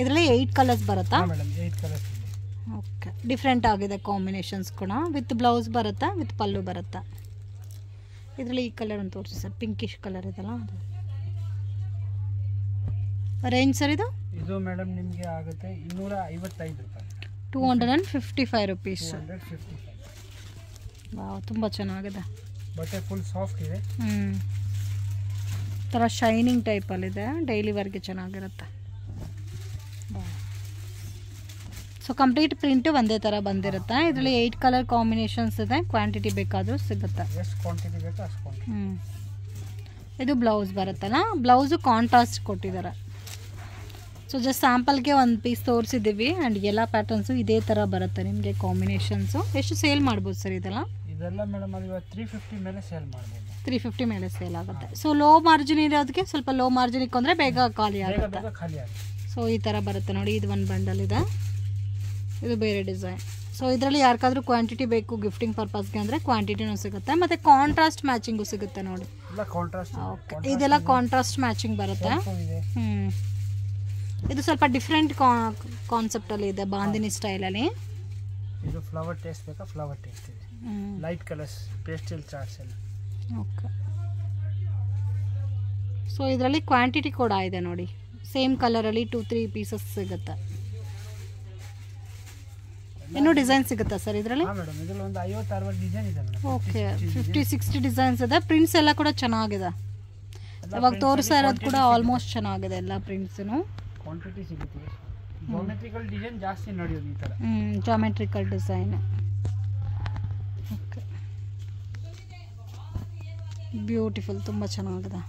ಇದರಲ್ಲಿ 8 ಕಲರ್ಸ್ ಬರುತ್ತಾ? ಓಕೆ, ಡಿಫ್ರೆಂಟ್ ಆಗಿದೆ ಕಾಂಬಿನೇಷನ್ಸ್ ಕೂಡ. ವಿತ್ ಬ್ಲೌಸ್ ಬರುತ್ತಾ, ವಿತ್ ಪಲ್ಲು ಬರುತ್ತಾ? ಇದರಲ್ಲಿ ಈ ಕಲರ್ ಒಂದು ತೋರಿಸಿ ಸರ್, ಪಿಂಕಿಶ್ ಕಲರ್ ಇದಲ್ಲ ಅದು. ರೇಂಜ್ ಸರ್ ಇದು ಮೇಡಮ್ ನಿಮಗೆ ಆಗುತ್ತೆ 255 ರೂಪಾಯಿ. 255 rupees. ವಾವ್, ತುಂಬ ಚೆನ್ನಾಗಿದೆ. ಬಟ್ಟೆ ಫುಲ್ ಸಾಫ್ಟ್ ಇದೆ. ಥರ ಶೈನಿಂಗ್ ಟೈಪಲ್ಲಿದೆ, ಡೈಲಿ ವರ್ಗೆ ಚೆನ್ನಾಗಿರುತ್ತೆ. ಸೊ ಕಂಪ್ಲೀಟ್ ಪ್ರಿಂಟು ಒಂದೇ ಥರ ಬಂದಿರುತ್ತೆ. ಇದರಲ್ಲಿ 8 ಕಲರ್ ಕಾಂಬಿನೇಷನ್ಸ್ ಇದೆ. ಕ್ವಾಂಟಿಟಿ ಬೇಕಾದರೂ ಸಿಗುತ್ತೆ. ಇದು ಬ್ಲೌಸ್ ಬರುತ್ತಲ್ಲ, ಬ್ಲೌಸು ಕಾಂಟ್ರಾಸ್ಟ್ ಕೊಟ್ಟಿದ್ದಾರೆ. ಸೊ ಜಸ್ಟ್ ಸ್ಯಾಂಪಲ್ಗೆ ಒಂದು ಪೀಸ್ ತೋರಿಸಿದ್ದೀವಿ. ಆ್ಯಂಡ್ ಎಲ್ಲ ಪ್ಯಾಟರ್ನ್ಸು ಇದೇ ಥರ ಬರುತ್ತೆ ನಿಮಗೆ ಕಾಂಬಿನೇಷನ್ಸು. ಎಷ್ಟು ಸೇಲ್ ಮಾಡ್ಬೋದು ಸರ್ ಇದೆಲ್ಲ? ಇದೆಲ್ಲ ಮೇಡಮ್ ಅದು 350 ಮೇಲೆ ಸೇಲ್ ಮಾಡ್ಬೋದು. 350 ಮೇಲೆ ಸೇಲ್ ಆಗುತ್ತೆ. ಸೊ ಲೋ ಮಾರ್ಜಿನ್ ಇರೋದಕ್ಕೆ ಸ್ವಲ್ಪ ಲೋ ಮಾರ್ಜಿನ್ ಇಕ್ಕೊಂಡ್ರೆ ಬೇಗ ಖಾಲಿ ಆಗುತ್ತೆ. ಸೊ ಈ ಥರ ಬರುತ್ತೆ ನೋಡಿ. ಇದು ಒಂದು ಬಂಡಲ್ ಇದೆ, ಇದು ಬೇರೆ ಡಿಸೈನ್. ಸೊ ಇದರಲ್ಲಿ ಯಾರಿಗಾದ್ರೂ ಕ್ವಾಂಟಿಟಿ ಬೇಕು ಗಿಫ್ಟಿಂಗ್ ಪರ್ಪಸ್ಗೆ ಅಂದರೆ ಕ್ವಾಂಟಿಟಿನೂ ಸಿಗುತ್ತೆ. ಮತ್ತು ಕಾಂಟ್ರಾಸ್ಟ್ ಮ್ಯಾಚಿಂಗು ಸಿಗುತ್ತೆ ನೋಡಿ. ಓಕೆ, ಇದೆಲ್ಲ ಕಾಂಟ್ರಾಸ್ಟ್ ಮ್ಯಾಚಿಂಗ್ ಬರುತ್ತೆ. ಇದು ಸ್ವಲ್ಪ ಡಿಫ್ರೆಂಟ್ ಕಾನ್ಸೆಪ್ಟಲ್ಲಿ ಇದೆ, ಬಾಂದಿನಿ ಸ್ಟೈಲಲ್ಲಿ. ಇದು ಫ್ಲವರ್ ಟೇಸ್ಟ್ ಬೇಕಾ? ಫ್ಲವರ್ ಟೇಸ್ಟ್ ಇದೆ. ಲೈಟ್ ಕಲರ್ಸ್, ಪೇಸ್ಟಲ್ ಚಾರ್ಟ್ಸ್ ಎಲ್ಲ. ಓಕೆ, ಸೊ ಇದರಲ್ಲಿ ಕ್ವಾಂಟಿಟಿ ಕೂಡ ಇದೆ ನೋಡಿ. ಸೇಮ್ ಕಲರಲ್ಲಿ 2-3 ಪೀಸಸ್ ಸಿಗುತ್ತೆ. ಇನ್ನೂ ಡಿಸೈನ್ ಸಿಗುತ್ತಾ ಸರ್ ಇದರಲ್ಲಿ? ಓಕೆ, 50-60 ಡಿಸೈನ್ಸ್ ಇದೆ. ಪ್ರಿಂಟ್ಸ್ ಎಲ್ಲ ಕೂಡ ಚೆನ್ನಾಗಿದೆ. ಇವಾಗ ತೋರಿಸ್ತಾ ಇರೋದು ಕೂಡ ಆಲ್ಮೋಸ್ಟ್ ಚೆನ್ನಾಗಿದೆ ಎಲ್ಲ ಪ್ರಿಂಟ್ಸು. ಕ್ವಾಂಟಿಟಿ ಸಿಗುತ್ತೆ. ಜಾಮೆಟ್ರಿಕಲ್ ಡಿಸೈನ್ ಜಾಸ್ತಿ ನಡೆಯೋದು ಈ ಥರ. Geometrical design. ಓಕೆ, ಬ್ಯೂಟಿಫುಲ್, ತುಂಬ ಚೆನ್ನಾಗಿದೆ.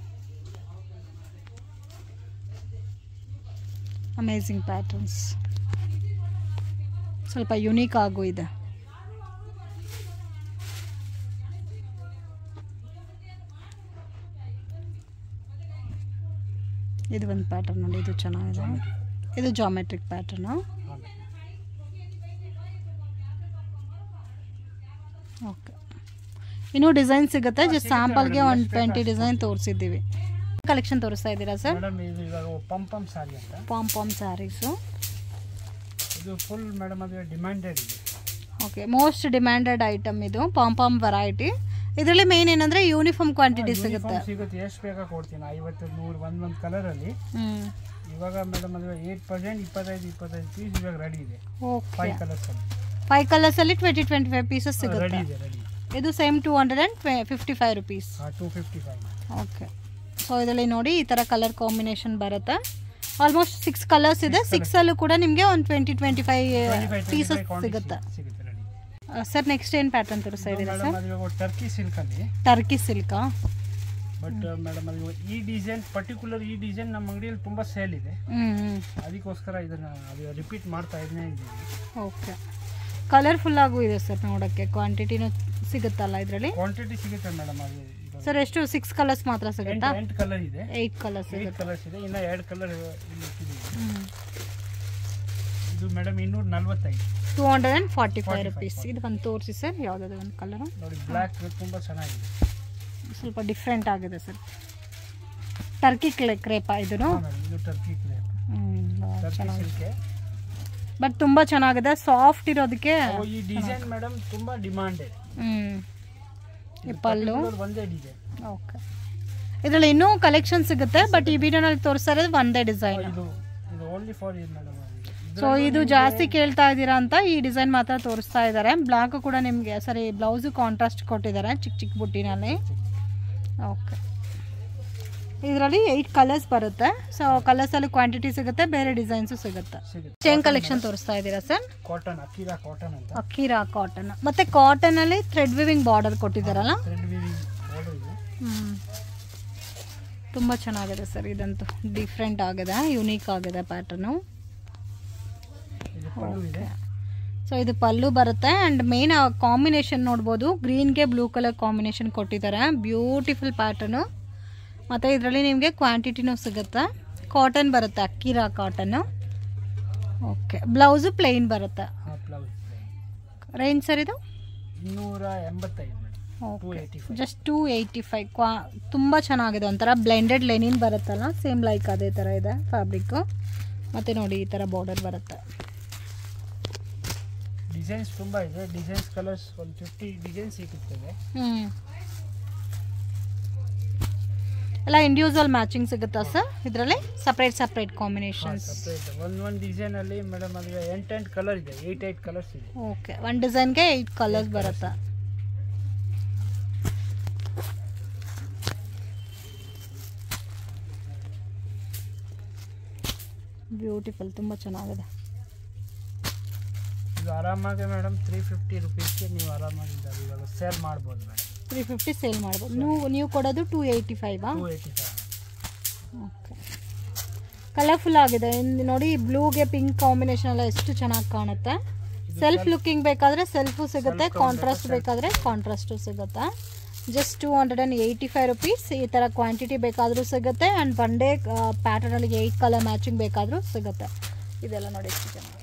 ಅಮೇಝಿಂಗ್ ಪ್ಯಾಟರ್ನ್ಸ್, ಸ್ವಲ್ಪ ಯುನೀಕ್ ಆಗು ಇದೆ. ಇದು ಒಂದು ಪ್ಯಾಟರ್ನ್ ನೋಡಿ, ಇದು ಚೆನ್ನಾಗಿದೆ. ಇದು ಜಾಮೆಟ್ರಿಕ್ ಪ್ಯಾಟರ್ನು. ಓಕೆ, ಇನ್ನೂ ಡಿಸೈನ್ ಸಿಗುತ್ತೆ. ಜಸ್ಟ್ ಸ್ಯಾಂಪಲ್ಗೆ ಒಂದು 20 ಡಿಸೈನ್ ತೋರಿಸಿದ್ದೀವಿ. ಕಲೆಕ್ಷನ್ ತೋರಿಸ್ತಾ ಇದ್ದೀರಾ ಸರ್? ಪಂಪಮ್ ಸಾರಿ ಅಂತ. ಪಾಮ್ ಸ್ಯಾರೀಸು ಇದು ಫುಲ್ ಮೇಡಮ್ ಅದು ಡಿಮ್ಯಾಂಡೆಡ್ ಇದೆ. ಓಕೆ, ಮೋಸ್ಟ್ ಡಿಮ್ಯಾಂಡೆಡ್ ಐಟಮ್ ಇದು ಪಾಮ್ ವೆರೈಟಿ. ಇದರಲ್ಲಿ ಮೇನ್ ಏನಂದ್ರೆ ಯೂನಿಫಾರ್ಮ್ ಕ್ವಾಂಟಿಟಿ ಸಿಗುತ್ತೆ. ಎಷ್ಟು ಬೇಕಾ ಕೊಡ್ತೀನಿ, 50, 100 ಒಂದೊಂದು ಕಲರ್ ಅಲ್ಲಿ. ಇವಾಗ ಮೇಡಮ್ ಅದು 8%, 25 ಪೀಸ್ ಇವಾಗ ರೆಡಿ ಇದೆ. 5 ಕಲರ್ಸ್ ಅಲ್ಲಿ 5 ಕಲರ್ಸ್ ಅಲ್ಲಿ 20-25 ಪೀಸಸ್ ಸಿಗುತ್ತೆ. ಇದು ಸೇಮ್ 255 rupees. 255. ಓಕೆ, ಸೊ ಇದರಲ್ಲಿ ನೋಡಿ ಈ ತರ ಕಲರ್ ಕಾಂಬಿನೇಷನ್ ಬರುತ್ತೆ. ಆಲ್ಮೋಸ್ಟ್ 6 ಕಲರ್ಸ್ ಇದೆ. 6 ಅಲ್ಲೂ ಕೂಡ ನಿಮಗೆ ಒಂದು 20-25 ಪೀಸಸ್ ಸಿಗುತ್ತೆ. ಸರ್ ನೆಕ್ಸ್ಟ್ ಏನು ಪ್ಯಾಟರ್ನ್ ತೋರಿಸ್ತಾ ಇದ್ದೀರಾ ಸರ್? ಟರ್ಕಿ ಸಿಲ್ಕ್ ಅಲ್ಲಿ. ಟರ್ಕಿ ಸಿಲ್ಕಾ? ಬಟ್ ಮೇಡಮ್ ಅದು ಈ ಡಿಸೈನ್ ಪರ್ಟಿಕ್ಯುಲರ್ ಈ ಡಿಸೈನ್ ನಮ್ಮ ಅಂಗಡಿಯಲ್ಲಿ ತುಂಬಾ ಸೇಲ್ ಇದೆ. ಅದಕ್ಕೋಸ್ಕರ ಇದನ್ನ ಅದು ರಿಪೀಟ್ ಮಾಡ್ತಾ ಇದ್ದೀನಿ. ಓಕೆ, ಕಲರ್ಫುಲ್ ಆಗೂ ಇದೆ ಸರ್ ನೋಡೋಕ್ಕೆ. ಕ್ವಾಂಟಿಟಿನೂ ಸಿಗುತ್ತಲ್ಲ ಇದರಲ್ಲಿ? ಕ್ವಾಂಟಿಟಿ ಸಿಗುತ್ತೆ ಮೇಡಮ್. ಅದು ಸರ್ ಎಷ್ಟು 6 ಕಲರ್ಸ್ ಮಾತ್ರ ಸಿಗುತ್ತಾ? 8 ಕಲರ್ ಇದೆ. 8 ಕಲರ್ಸ್ ಇದೆ. ಇನ್ನು 2 ಕಲರ್ ಇಲ್ಲಿ ಇಟ್ಟಿದ್ದೀವಿ. ಇದು ಮೇಡಮ್ 245. 245 rupees. ಇದು ಒಂದು ತೋರಿಸಿ ಸರ್, ಯಾವುದಾದ್ರು ಒಂದು ಕಲರ್ ನೋಡಿ. ಬ್ಲ್ಯಾಕ್ ತುಂಬಾ ಚೆನ್ನಾಗಿದೆ. ಸ್ವಲ್ಪ ಡಿಫ್ರೆಂಟ್ ಆಗಿದೆ ಸರ್. ಟರ್ಕಿ ಕ್ರೇಪ ಇದನ್ನು. ಇದು ಟರ್ಕಿ ಕ್ರೇಪ್. ಚೆನ್ನಾಗಿದೆ ಬಟ್ ತುಂಬಾ ಚೆನ್ನಾಗಿದೆ, ಸಾಫ್ಟ್ ಇರೋದಕ್ಕೆ. ಈ ಡಿಸೈನ್ ಮೇಡಮ್ ತುಂಬಾ ಡಿಮಾಂಡ್ ಇದೆ. ಈ ಪಲ್ಲು ಒಂದೇ ಡಿಸೈನ್. ಓಕೆ, ಇದರಲ್ಲಿ ಇನ್ನೂ ಕಲೆಕ್ಷನ್ ಸಿಗುತ್ತೆ, ಬಟ್ ಈ ವಿಡಿಯೋನಲ್ಲಿ ತೋರಿಸ್ತಾ ಇರೋದು ಒಂದೇ ಡಿಸೈನ್. ಇದು ಓನ್ಲಿ ಫಾರ್ ಇದು ಮೇಡಮ್. ಸೊ ಇದು ಜಾಸ್ತಿ ಕೇಳ್ತಾ ಇದ್ದೀರಾ ಅಂತ ಈ ಡಿಸೈನ್ ಮಾತ್ರ ತೋರಿಸ್ತಾ ಇದ್ದಾರೆ. ಬ್ಲಾಕ್ ಕೂಡ ನಿಮಗೆ ಸರಿ, ಬ್ಲೌಸು ಕಾಂಟ್ರಾಸ್ಟ್ ಕೊಟ್ಟಿದ್ದಾರೆ ಚಿಕ್ಕ ಚಿಕ್ಕ ಬುಟ್ಟಿನಲ್ಲಿ. ಓಕೆ, ಇದರಲ್ಲಿ 8 ಕಲರ್ಸ್ ಬರುತ್ತೆ. ಸೊ ಕಲರ್ಸಲ್ಲಿ ಕ್ವಾಂಟಿಟಿ ಸಿಗುತ್ತೆ, ಬೇರೆ ಡಿಸೈನ್ಸು ಸಿಗುತ್ತೆ. ಚೈನ್ ಕಲೆಕ್ಷನ್ ತೋರಿಸ್ತಾ ಇದ್ದೀರಾ ಸರ್? ಕಾಟನ್, ಅಕೀರಾ ಕಾಟನ್ ಅಂತ. ಅಕೀರಾ ಕಾಟನ್ ಮತ್ತೆ ಕಾಟನ್ ಅಲ್ಲಿ ಥ್ರೆಡ್ ವಿವಿಂಗ್ ಬಾರ್ಡರ್ ಕೊಟ್ಟಿದ್ದಾರಲ್ಲ. ಥ್ರೆಡ್ ವಿವಿಂಗ್ ಬಾರ್ಡರ್ ಇದೆ. ತುಂಬ ಚೆನ್ನಾಗಿದೆ ಸರ್, ಇದಂತೂ ಡಿಫ್ರೆಂಟ್ ಆಗಿದೆ, ಯುನೀಕ್ ಆಗಿದೆ ಪ್ಯಾಟರ್ನು. ಸೊ ಇದು ಪಲ್ಲು ಬರುತ್ತೆ. ಆ್ಯಂಡ್ ಮೇನ್ ಕಾಂಬಿನೇಷನ್ ನೋಡ್ಬೋದು, ಗ್ರೀನ್ಗೆ ಬ್ಲೂ ಕಲರ್ ಕಾಂಬಿನೇಷನ್ ಕೊಟ್ಟಿದ್ದಾರೆ. Beautiful pattern. ಮತ್ತು ಇದರಲ್ಲಿ ನಿಮಗೆ ಕ್ವಾಂಟಿಟಿನೂ ಸಿಗುತ್ತೆ. ಕಾಟನ್ ಬರುತ್ತೆ, ಅಕ್ಕಿರಾ ಕಾಟನ್ನು. ಓಕೆ, ಬ್ಲೌಸು ಪ್ಲೇನ್ ಬರುತ್ತೆ. ರೇಂಜ್ ಸರ್ ಇದು 285. ಜಸ್ಟ್ 285. ತುಂಬ ಚೆನ್ನಾಗಿದೆ, ಒಂಥರ ಬ್ಲೆಂಡೆಡ್ ಲೆನಿನ್ ಬರುತ್ತಲ್ಲ, ಸೇಮ್ ಲೈಕ್ ಅದೇ ಥರ ಇದೆ ಫ್ಯಾಬ್ರಿಕ್ಕು. ಮತ್ತು ನೋಡಿ ಈ ಥರ ಬಾರ್ಡರ್ ಬರುತ್ತೆ. ಡಿಸೈನ್ಸ್ ತುಂಬ ಇದೆ. ಡಿಸೈನ್ಸ್ ಕಲರ್ಸ್ ಒಂದು 50 ಡಿಸೈನ್ಸ್ ಸಿಗುತ್ತವೆ. ಎಲ್ಲ ಇಂಡಿವಿಜುವಲ್ ಮ್ಯಾಚಿಂಗ್ ಸಿಗುತ್ತಾ ಸರ್ ಇದರಲ್ಲಿ? Separate combinations. ಒಂದು ಡಿಸೈನ್ ಅಲ್ಲಿ ಮೇಡಮ್ ಅದಕ್ಕೆ 8 ಕಲರ್ ಇದೆ, 8 ಕಲರ್ಸ್ ಇದೆ. ಓಕೆ, ಒಂದು ಡಿಸೈನ್ಗೆ 8 ಕಲರ್ಸ್ ಬರುತ್ತೆ. ಬ್ಯೂಟಿಫುಲ್, ತುಂಬ ಚೆನ್ನಾಗಿದೆ. ಇದು ಆರಾಮಾಗಿ ಮೇಡಮ್ 350 ರುಪೀಸ್ಗೆ ನೀವು ಆರಾಮಾಗಿ ಇವಾಗ ಸೇಲ್ ಮಾಡ್ಬೋದು ಮೇಡಮ್. 350 ಸೇಲ್ ಮಾಡ್ಬೋದು. ನೀವು ಕೊಡೋದು 285. 285. ಓಕೆ, ಕಲರ್ಫುಲ್ ಆಗಿದೆ ನೋಡಿ. ಬ್ಲೂಗೆ ಪಿಂಕ್ ಕಾಂಬಿನೇಷನ್ ಎಲ್ಲ ಎಷ್ಟು ಚೆನ್ನಾಗಿ ಕಾಣುತ್ತೆ. ಸೆಲ್ಫ್ ಲುಕ್ಕಿಂಗ್ ಬೇಕಾದರೆ ಸೆಲ್ಫು ಸಿಗುತ್ತೆ, ಕಾಂಟ್ರಾಸ್ಟ್ ಬೇಕಾದರೆ ಕಾಂಟ್ರಾಸ್ಟು ಸಿಗುತ್ತೆ. Just 285 rupees. ಈ ಥರ ಕ್ವಾಂಟಿಟಿ ಬೇಕಾದರೂ ಸಿಗುತ್ತೆ. ಆ್ಯಂಡ್ ಒನ್ ಡೇ ಪ್ಯಾಟರ್ನಲ್ಲಿ 8 ಕಲರ್ ಮ್ಯಾಚಿಂಗ್ ಬೇಕಾದರೂ ಸಿಗುತ್ತೆ. ಇದೆಲ್ಲ ನೋಡಿ ಎಷ್ಟು ಚೆನ್ನಾಗಿದೆ.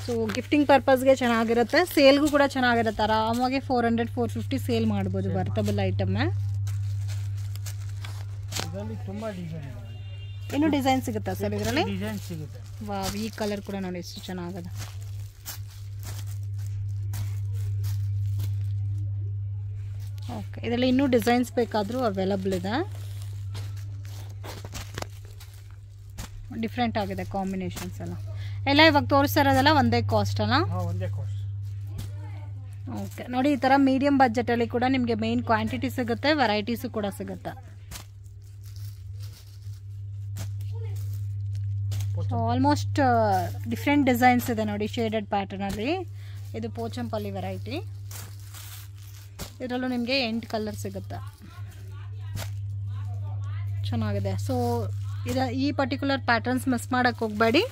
ಸೊ ಗಿಫ್ಟಿಂಗ್ ಪರ್ಪಸ್ಗೆ ಚೆನ್ನಾಗಿರುತ್ತೆ, ಸೇಲ್ಗೂ ಕೂಡ ಚೆನ್ನಾಗಿರುತ್ತೆ. ಆರಾಮಾಗಿ 400-450 ಸೇಲ್ ಮಾಡ್ಬೋದು ವರ್ತಬಲ್ ಐಟಮ್. ತುಂಬ ಡಿಸೈನ್ ಇದೆ. ಇನ್ನೂ ಡಿಸೈನ್ ಸಿಗುತ್ತಾ ಸರ್ ಇದರಲ್ಲಿ? ಡಿಸೈನ್ ಸಿಗುತ್ತೆ. ವಾವ್, ಈ ಕಲರ್ ಕೂಡ ನೋಡಿ ಎಷ್ಟು ಚೆನ್ನಾಗಿದೆ. ಓಕೆ, ಇದರಲ್ಲಿ ಇನ್ನೂ ಡಿಸೈನ್ಸ್ ಬೇಕಾದರೂ ಅವೈಲಬಲ್ ಇದೆ. ಡಿಫ್ರೆಂಟ್ ಆಗಿದೆ ಕಾಂಬಿನೇಷನ್ಸ್ ಎಲ್ಲ ಇವಾಗ ತೋರಿಸ್ತಾ ಇರೋದೆಲ್ಲ ಒಂದೇ ಕಾಸ್ಟ್ ಅಲ್ಲ? ಒಂದೇ ಕಾಸ್ಟ್. ಓಕೆ, ನೋಡಿ ಈ ಥರ ಮೀಡಿಯಂ ಬಜೆಟಲ್ಲಿ ಕೂಡ ನಿಮಗೆ ಮೇನ್ ಕ್ವಾಂಟಿಟಿ ಸಿಗುತ್ತೆ, ವೆರೈಟೀಸು ಕೂಡ ಸಿಗುತ್ತೆ. ಆಲ್ಮೋಸ್ಟ್ ಡಿಫ್ರೆಂಟ್ ಡಿಸೈನ್ಸ್ ಇದೆ ನೋಡಿ, ಶೇಡೆಡ್ ಪ್ಯಾಟರ್ನಲ್ಲಿ. ಇದು ಪೋಚಂಪಲ್ಲಿ ವೆರೈಟಿ. ಇದರಲ್ಲೂ ನಿಮಗೆ 8 ಕಲರ್ ಸಿಗುತ್ತೆ. ಚೆನ್ನಾಗಿದೆ. ಸೊ ಈ ಪರ್ಟಿಕ್ಯುಲರ್ ಪ್ಯಾಟರ್ನ್ಸ್ ಮಿಸ್ ಮಾಡೋಕ್ಕೆ ಹೋಗಬೇಡಿ.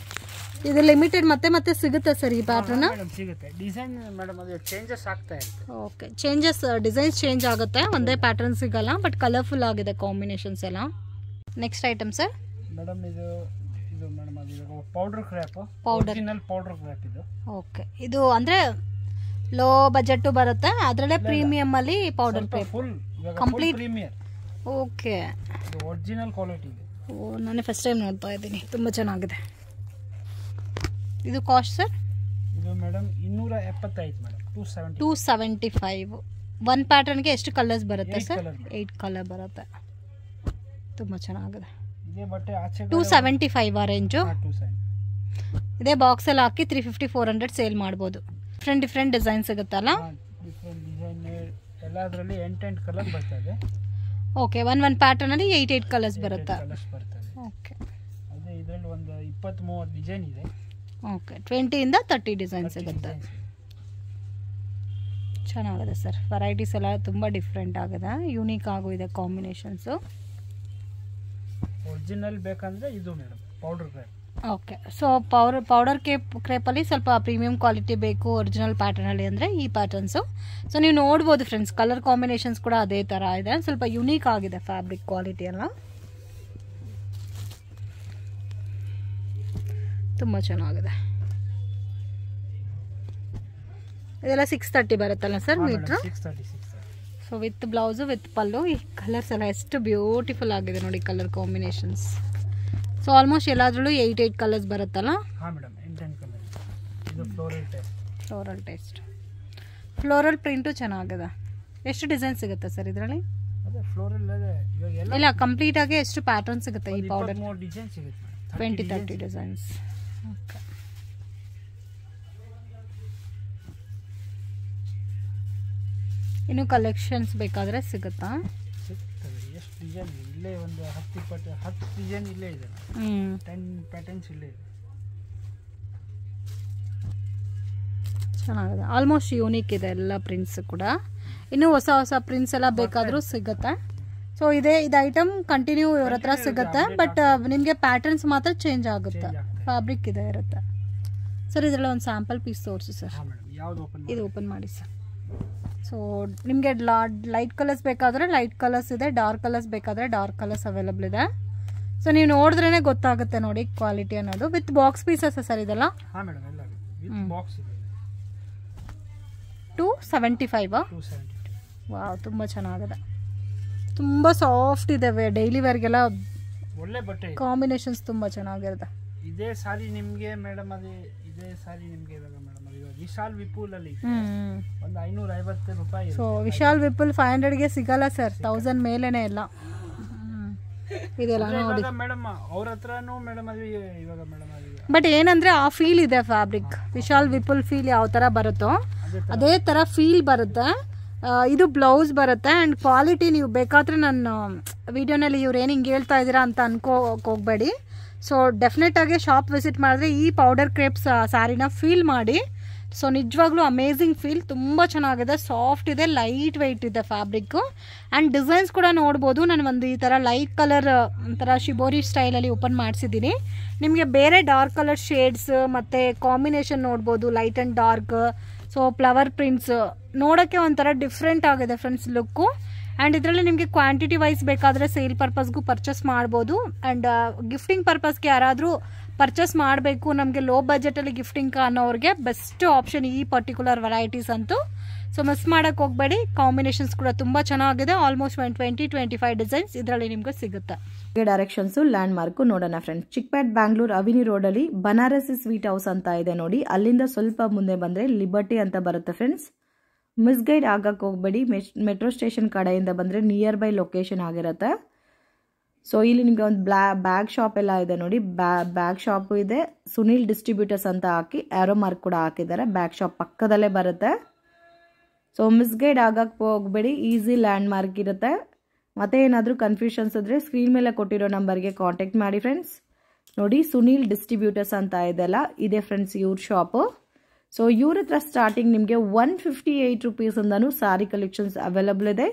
ಇದು ಲಿಮಿಟೆಡ್ ಮತ್ತೆ ಸಿಗುತ್ತೆ ಸರ್ ಈ ಪ್ಯಾಟರ್ನ್? ಸಿಗುತ್ತೆ. ಡಿಸೈನ್ ಮೇಡಮ್ ಅದು ಚೇಂಜಸ್ ಆಗ್ತಾ ಇರುತ್ತೆ. ಓಕೆ, ಡಿಸೈನ್ಸ್ ಚೇಂಜ್ ಆಗುತ್ತೆ, ಒಂದೇ ಪ್ಯಾಟರ್ನ್ ಸಿಗಲ್ಲ. ಬಟ್ ಕಲರ್ಫುಲ್ ಆಗಿದೆ ಕಾಂಬಿನೇಷನ್ಸ್ ಎಲ್ಲ. ನೆಕ್ಸ್ಟ್ ಐಟಮ್ ಸರ್ ಮೇಡಮ್ ಇದು ಮೇಡಮ್ ಅದು powder crepe, original powder crepe ಇದು. ಓಕೆ, ಇದು ಅಂದ್ರೆ ಲೋ ಬಜೆಟ್ ಬರುತ್ತೆ, ಅದರಲ್ಲೇ ಪ್ರೀಮಿಯಂ ಅಲ್ಲಿ powder crepe full complete premier. Okay, ಇದು ಒರಿಜಿನಲ್ ಕ್ವಾಲಿಟಿ ಇದೆ. ನಾನು ಫಸ್ಟ್ ಟೈಮ್ ನೋಡ್ತಾ ಇದ್ದೀನಿ, ತುಂಬ ಚೆನ್ನಾಗಿದೆ. ಇದು ಕಾಸ್ಟ್ ಸರ್? ಇದು ಮೇಡಮ್ 275 ಮೇಡಮ್. 275. ಒಂದು ಪ್ಯಾಟರ್ನ್ಗೆ ಎಷ್ಟು ಕಲರ್ಸ್ ಬರುತ್ತೆ ಸರ್? 8 ಕಲರ್ ಬರುತ್ತೆ. ತುಂಬ ಚೆನ್ನಾಗಿದೆ. ಇದೇ ಬಟ್ಟೆ ಆಚೆ 275 ಆ ರೇಂಜು. ಇದೇ ಬಾಕ್ಸಲ್ಲಿ ಹಾಕಿ 350-400 ಸೇಲ್ ಮಾಡ್ಬೋದು. ಡಿಫ್ರೆಂಟ್ ಡಿಸೈನ್ ಸಿಗುತ್ತಲ್ಲ? ಡಿಫ್ರೆಂಟ್ ಡಿಸೈನ್ ಎಲ್ಲದರಲ್ಲಿ 8 ಕಲರ್ ಬರ್ತದೆ. ಓಕೆ, ಒಂದು ಪ್ಯಾಟರ್ನಲ್ಲಿ 8 ಕಲರ್ಸ್ ಬರುತ್ತೆ. ಓಕೆ, ಅದೇ ಇದರಲ್ಲಿ ಒಂದು 20-30 ಡಿಸೈನ್ ಇದೆ. ಓಕೆ, 20ಇಂದ 30 ಡಿಸೈನ್ ಸಿಗುತ್ತೆ. ಚೆನ್ನಾಗಿದೆ ಸರ್, ವೆರೈಟೀಸ್ ಎಲ್ಲ ತುಂಬ ಡಿಫ್ರೆಂಟ್ ಆಗಿದೆ, ಯೂನಿಕ್ ಆಗು ಇದೆ ಕಾಂಬಿನೇಷನ್ಸು. ಒರಿಜಿನಲ್ ಬೇಕಂದರೆ ಇದು madam powder crepe. Okay, so powder ಕ್ರೇಪಲ್ಲಿ ಸ್ವಲ್ಪ ಪ್ರೀಮಿಯಂ ಕ್ವಾಲಿಟಿ ಬೇಕು ಒರಿಜಿನಲ್ ಪ್ಯಾಟರ್ನಲ್ಲಿ ಅಂದರೆ ಈ ಪ್ಯಾಟರ್ನ್ಸು. ಸೊ ನೀವು ನೋಡ್ಬೋದು ಫ್ರೆಂಡ್ಸ್, ಕಲರ್ ಕಾಂಬಿನೇಷನ್ಸ್ ಕೂಡ ಅದೇ ಥರ ಇದೆ, ಸ್ವಲ್ಪ ಯುನೀಕ್ ಆಗಿದೆ ಫ್ಯಾಬ್ರಿಕ್ ಕ್ವಾಲಿಟಿ ಎಲ್ಲ. ತುಂಬ ಚೆನ್ನಾಗಿದೆ. ಇದೆಲ್ಲ 630 ಬರುತ್ತಲ್ಲ sir metre? So with blouse with pallu. ಈ ಕಲರ್ಸ್ ಎಲ್ಲ ಎಷ್ಟು ಬ್ಯೂಟಿಫುಲ್ ಆಗಿದೆ ನೋಡಿ, ಕಲರ್ ಕಾಂಬಿನೇಷನ್ಸ್. ಸೊ ಆಲ್ಮೋಸ್ಟ್ ಎಲ್ಲಾದ್ರಲ್ಲೂ 8 ಕಲರ್ಸ್ ಬರುತ್ತಲ್ಲ. ಹಾಂ ಮೇಡಮ್, 8 ಕಲರ್. ಇದು ಫ್ಲೋರಲ್ ಟೇಸ್ಟ್. ಫ್ಲೋರಲ್ ಪ್ರಿಂಟು ಚೆನ್ನಾಗಿದೆ. ಎಷ್ಟು ಡಿಸೈನ್ ಸಿಗುತ್ತೆ ಸರ್ ಇದರಲ್ಲಿ? ಅದೇ ಫ್ಲೋರಲ್ ಇಲ್ಲ, ಕಂಪ್ಲೀಟ್ ಆಗಿ ಎಷ್ಟು ಪ್ಯಾಟರ್ನ್ ಸಿಗುತ್ತೆ ಈ ಪೌಡರ್? 23 ಡಿಸೈನ್ ಸಿಗುತ್ತೆ. 20-30 ಡಿಸೈನ್ಸ್. ಓಕೆ. ಇನ್ನು ಕಲೆಕ್ಷನ್ಸ್ ಬೇಕಾದರೆ ಸಿಗುತ್ತಾ? ಸಿಗ್ತದೆ. ಎಷ್ಟು ಡಿಸೈನ್ ಇಲ್ಲೇ ಒಂದು 10 ಡಿಸೈನ್ ಇಲ್ಲೇ ಇದೆ. 10 ಪ್ಯಾಟರ್ನ್ಸ್ ಇಲ್ಲೇ ಇದೆ. ಚೆನ್ನಾಗಿದೆ. ಆಲ್ಮೋಸ್ಟ್ ಯೂನಿಕ್ ಇದೆ ಎಲ್ಲ ಪ್ರಿಂಟ್ಸ್ ಕೂಡ. ಇನ್ನು ಹೊಸ ಪ್ರಿಂಟ್ಸ್ ಎಲ್ಲ ಬೇಕಾದರೂ ಸಿಗುತ್ತೆ. ಸೊ ಇದು ಐಟಮ್ ಕಂಟಿನ್ಯೂ ಇವ್ರ ಹತ್ರ ಸಿಗುತ್ತೆ, ಬಟ್ ನಿಮಗೆ ಪ್ಯಾಟರ್ನ್ಸ್ ಮಾತ್ರ ಚೇಂಜ್ ಆಗುತ್ತೆ. ಫ್ಯಾಬ್ರಿಕ್ ಇದೆ ಇರುತ್ತೆ. ಸರ್ ಇದರಲ್ಲಿ ಒಂದು ಸ್ಯಾಂಪಲ್ ಪೀಸ್ ತೋರಿಸಿ ಸರ್. ಇದು ಓಪನ್ ಮಾಡಿ ಸರ್. ಸೊ ನಿಮಗೆ ಲೈಟ್ ಕಲರ್ಸ್ ಬೇಕಾದರೆ ಲೈಟ್ ಕಲರ್ಸ್ ಇದೆ, ಡಾರ್ಕ್ ಕಲರ್ಸ್ ಬೇಕಾದರೆ ಡಾರ್ಕ್ ಕಲರ್ಸ್ ಅವೈಲಬಲ್ ಇದೆ. ಸೊ ನೀವು ನೋಡಿದ್ರೇ ಗೊತ್ತಾಗುತ್ತೆ ನೋಡಿ ಕ್ವಾಲಿಟಿ ಅನ್ನೋದು. ವಿತ್ ಬಾಕ್ಸ್ ಪೀಸಸ್ ಸರ್ ಇದೆಲ್ಲ? ಹಾಂ ಮೇಡಮ್, ಎಲ್ಲ ವಿತ್ ಬಾಕ್ಸ್ ಇದೆ. 275. ವಾವ್, ತುಂಬ ಚೆನ್ನಾಗಿದೆ. ತುಂಬ ಸಾಫ್ಟ್ ಇದೆ. ಡೈಲಿ ವೇರ್ಗೆಲ್ಲ ಒಳ್ಳೆ ಬಟ್ಟೆ. ಕಾಂಬಿನೇಷನ್ಸ್ ತುಂಬ ಚೆನ್ನಾಗಿರುತ್ತೆ. ಇದೇ ಸಾರಿ ನಿಮಗೆ ಮೇಡಮ್, ಇವಾಗ ಮೇಡಮ್ ಅದು ವಿಶಾಲ್ ವಿಪುಲ್ ಅಲ್ಲಿ ಒಂದು 550 ರೂಪಾಯಿ. ಸೊ ವಿಶಾಲ್ ವಿಪುಲ್ 500ಗೆ ಸಿಗಲ್ಲ ಸರ್, 1000 ಮೇಲೇನೆ ಎಲ್ಲ ಇದೆಲ್ಲ ನೋಡಿ ಮೇಡಮ್. ಅವ್ರ ಹತ್ರನೂ ಮೇಡಮ್ ಅದು ಇವಾಗ ಮೇಡಮ್ ಅದು, ಬಟ್ ಏನಂದ್ರೆ ಆ ಫೀಲ್ ಇದೆ ಫ್ಯಾಬ್ರಿಕ್. ವಿಶಾಲ್ ವಿಪುಲ್ ಫೀಲ್ ಯಾವ ತರ ಬರುತ್ತೋ ಅದೇ ತರ ಫೀಲ್ ಬರುತ್ತೆ. ಇದು ಬ್ಲೌಸ್ ಬರುತ್ತೆ. ಆ್ಯಂಡ್ ಕ್ವಾಲಿಟಿ ನೀವು ಬೇಕಾದರೆ ನನ್ನ ವಿಡಿಯೋನಲ್ಲಿ ಇವ್ರು ಏನು ಹಿಂಗೆ ಹೇಳ್ತಾ ಇದ್ದೀರಾ ಅಂತ ಹೋಗಬೇಡಿ. ಸೊ ಡೆಫಿನೆಟಾಗಿ ಶಾಪ್ ವಿಸಿಟ್ ಮಾಡಿದ್ರೆ ಈ ಪೌಡರ್ ಕ್ರೇಪ್ಸ್ ಸ್ಯಾರಿನ ಫೀಲ್ ಮಾಡಿ. ಸೊ ನಿಜವಾಗ್ಲೂ ಅಮೇಝಿಂಗ್ ಫೀಲ್. ತುಂಬ ಚೆನ್ನಾಗಿದೆ, ಸಾಫ್ಟ್ ಇದೆ, ಲೈಟ್ ವೆಯ್ಟ್ ಇದೆ ಫ್ಯಾಬ್ರಿಕ್ಕು. ಆ್ಯಂಡ್ ಡಿಸೈನ್ಸ್ ಕೂಡ ನೋಡ್ಬೋದು. ನಾನು ಒಂದು ಈ ಥರ ಲೈಟ್ ಕಲರ್ ಒಂಥರ ಶಿಬೋರಿ ಸ್ಟೈಲಲ್ಲಿ ಓಪನ್ ಮಾಡಿಸಿದ್ದೀನಿ. ನಿಮಗೆ ಬೇರೆ ಡಾರ್ಕ್ ಕಲರ್ ಶೇಡ್ಸ್ ಮತ್ತು ಕಾಂಬಿನೇಷನ್ ನೋಡ್ಬೋದು, light and dark. So flower prints ನೋಡೋಕ್ಕೆ ಒಂಥರ ಡಿಫ್ರೆಂಟ್ ಆಗಿದೆ ಫ್ರೆಂಡ್ಸ್ ಲುಕ್ಕು. ಆ್ಯಂಡ್ ಇದರಲ್ಲಿ ನಿಮಗೆ ಕ್ವಾಂಟಿಟಿ ವೈಸ್ ಬೇಕಾದರೆ ಸೇಲ್ ಪರ್ಪಸ್ಗೂ ಪರ್ಚೇಸ್ ಮಾಡ್ಬೋದು. ಆ್ಯಂಡ್ ಗಿಫ್ಟಿಂಗ್ ಪರ್ಪಸ್ಗೆ ಯಾರಾದರೂ ಪರ್ಚೇಸ್ ಮಾಡಬೇಕು, ನಮಗೆ ಲೋ ಬಜೆಟಲ್ಲಿ ಗಿಫ್ಟಿಂಗ್ ಅನ್ನೋರಿಗೆ ಬೆಸ್ಟ್ ಆಪ್ಷನ್ ಈ ಪರ್ಟಿಕ್ಯುಲರ್ ವೆರೈಟೀಸ್ ಅಂತೂ. ಸೊ ಮಿಸ್ ಮಾಡೋಕ್ಕೆ ಹೋಗಬೇಡಿ. ಕಾಂಬಿನೇಷನ್ಸ್ ಕೂಡ ತುಂಬ ಚೆನ್ನಾಗಿದೆ. ಆಲ್ಮೋಸ್ಟ್ 20-25 ಡಿಸೈನ್ಸ್ ಇದರಲ್ಲಿ ನಿಮಗೆ ಸಿಗುತ್ತೆ. ಡೈರೆಕ್ಷನ್ಸು ಲ್ಯಾಂಡ್ ಮಾರ್ಕು ನೋಡೋಣ ಫ್ರೆಂಡ್ಸ್. ಚಿಕ್ಪೇಟ್ ಬ್ಯಾಂಗ್ಳೂರ್ ಅವಿನಿ ರೋಡಲ್ಲಿ ಬನಾರಸಿ ಸ್ವೀಟ್ ಹೌಸ್ ಅಂತ ಇದೆ ನೋಡಿ. ಅಲ್ಲಿಂದ ಸ್ವಲ್ಪ ಮುಂದೆ ಬಂದರೆ ಲಿಬರ್ಟಿ ಅಂತ ಬರುತ್ತೆ ಫ್ರೆಂಡ್ಸ್. ಮಿಸ್ಗೈಡ್ ಆಗಕ್ಕೆ ಹೋಗಬೇಡಿ. ಮೆಟ್ರೋ ಸ್ಟೇಷನ್ ಕಡೆಯಿಂದ ಬಂದರೆ ನಿಯರ್ ಬೈ ಲೊಕೇಶನ್ ಆಗಿರುತ್ತೆ. ಸೊ ಇಲ್ಲಿ ನಿಮಗೆ ಒಂದು ಬ್ಯಾಗ್ ಶಾಪ್ ಎಲ್ಲ ಇದೆ ನೋಡಿ. ಬ್ಯಾಗ್ ಶಾಪು ಇದೆ. ಸುನೀಲ್ ಡಿಸ್ಟ್ರಿಬ್ಯೂಟರ್ಸ್ ಅಂತ ಹಾಕಿ ಆರೋ ಮಾರ್ಕ್ ಕೂಡ ಹಾಕಿದ್ದಾರೆ. ಬ್ಯಾಗ್ ಶಾಪ್ ಪಕ್ಕದಲ್ಲೇ ಬರುತ್ತೆ. ಸೊ ಮಿಸ್ಗೈಡ್ ಆಗಕ್ಕೆ ಹೋಗಬೇಡಿ, ಈಸಿ ಲ್ಯಾಂಡ್ ಮಾರ್ಕ್ ಇರುತ್ತೆ. ಮತ್ತೆ ಏನಾದರೂ ಕನ್ಫ್ಯೂಷನ್ಸ್ ಇದ್ದರೆ ಸ್ಕ್ರೀನ್ ಮೇಲೆ ಕೊಟ್ಟಿರೋ ನಂಬರ್ಗೆ ಕಾಂಟ್ಯಾಕ್ಟ್ ಮಾಡಿ ಫ್ರೆಂಡ್ಸ್. ನೋಡಿ ಸುನೀಲ್ ಡಿಸ್ಟ್ರಿಬ್ಯೂಟರ್ಸ್ ಅಂತ ಇದೆಲ್ಲ ಇದೆ ಫ್ರೆಂಡ್ಸ್ ಇವ್ರ ಶಾಪು. ಸೊ ಇವ್ರ ಹತ್ರ ಸ್ಟಾರ್ಟಿಂಗ್ ನಿಮಗೆ 158 ರೂಪೀಸಿಂದನೂ ಸ್ಯಾರಿ ಕಲೆಕ್ಷನ್ಸ್ ಅವೈಲಬಲ್ ಇದೆ.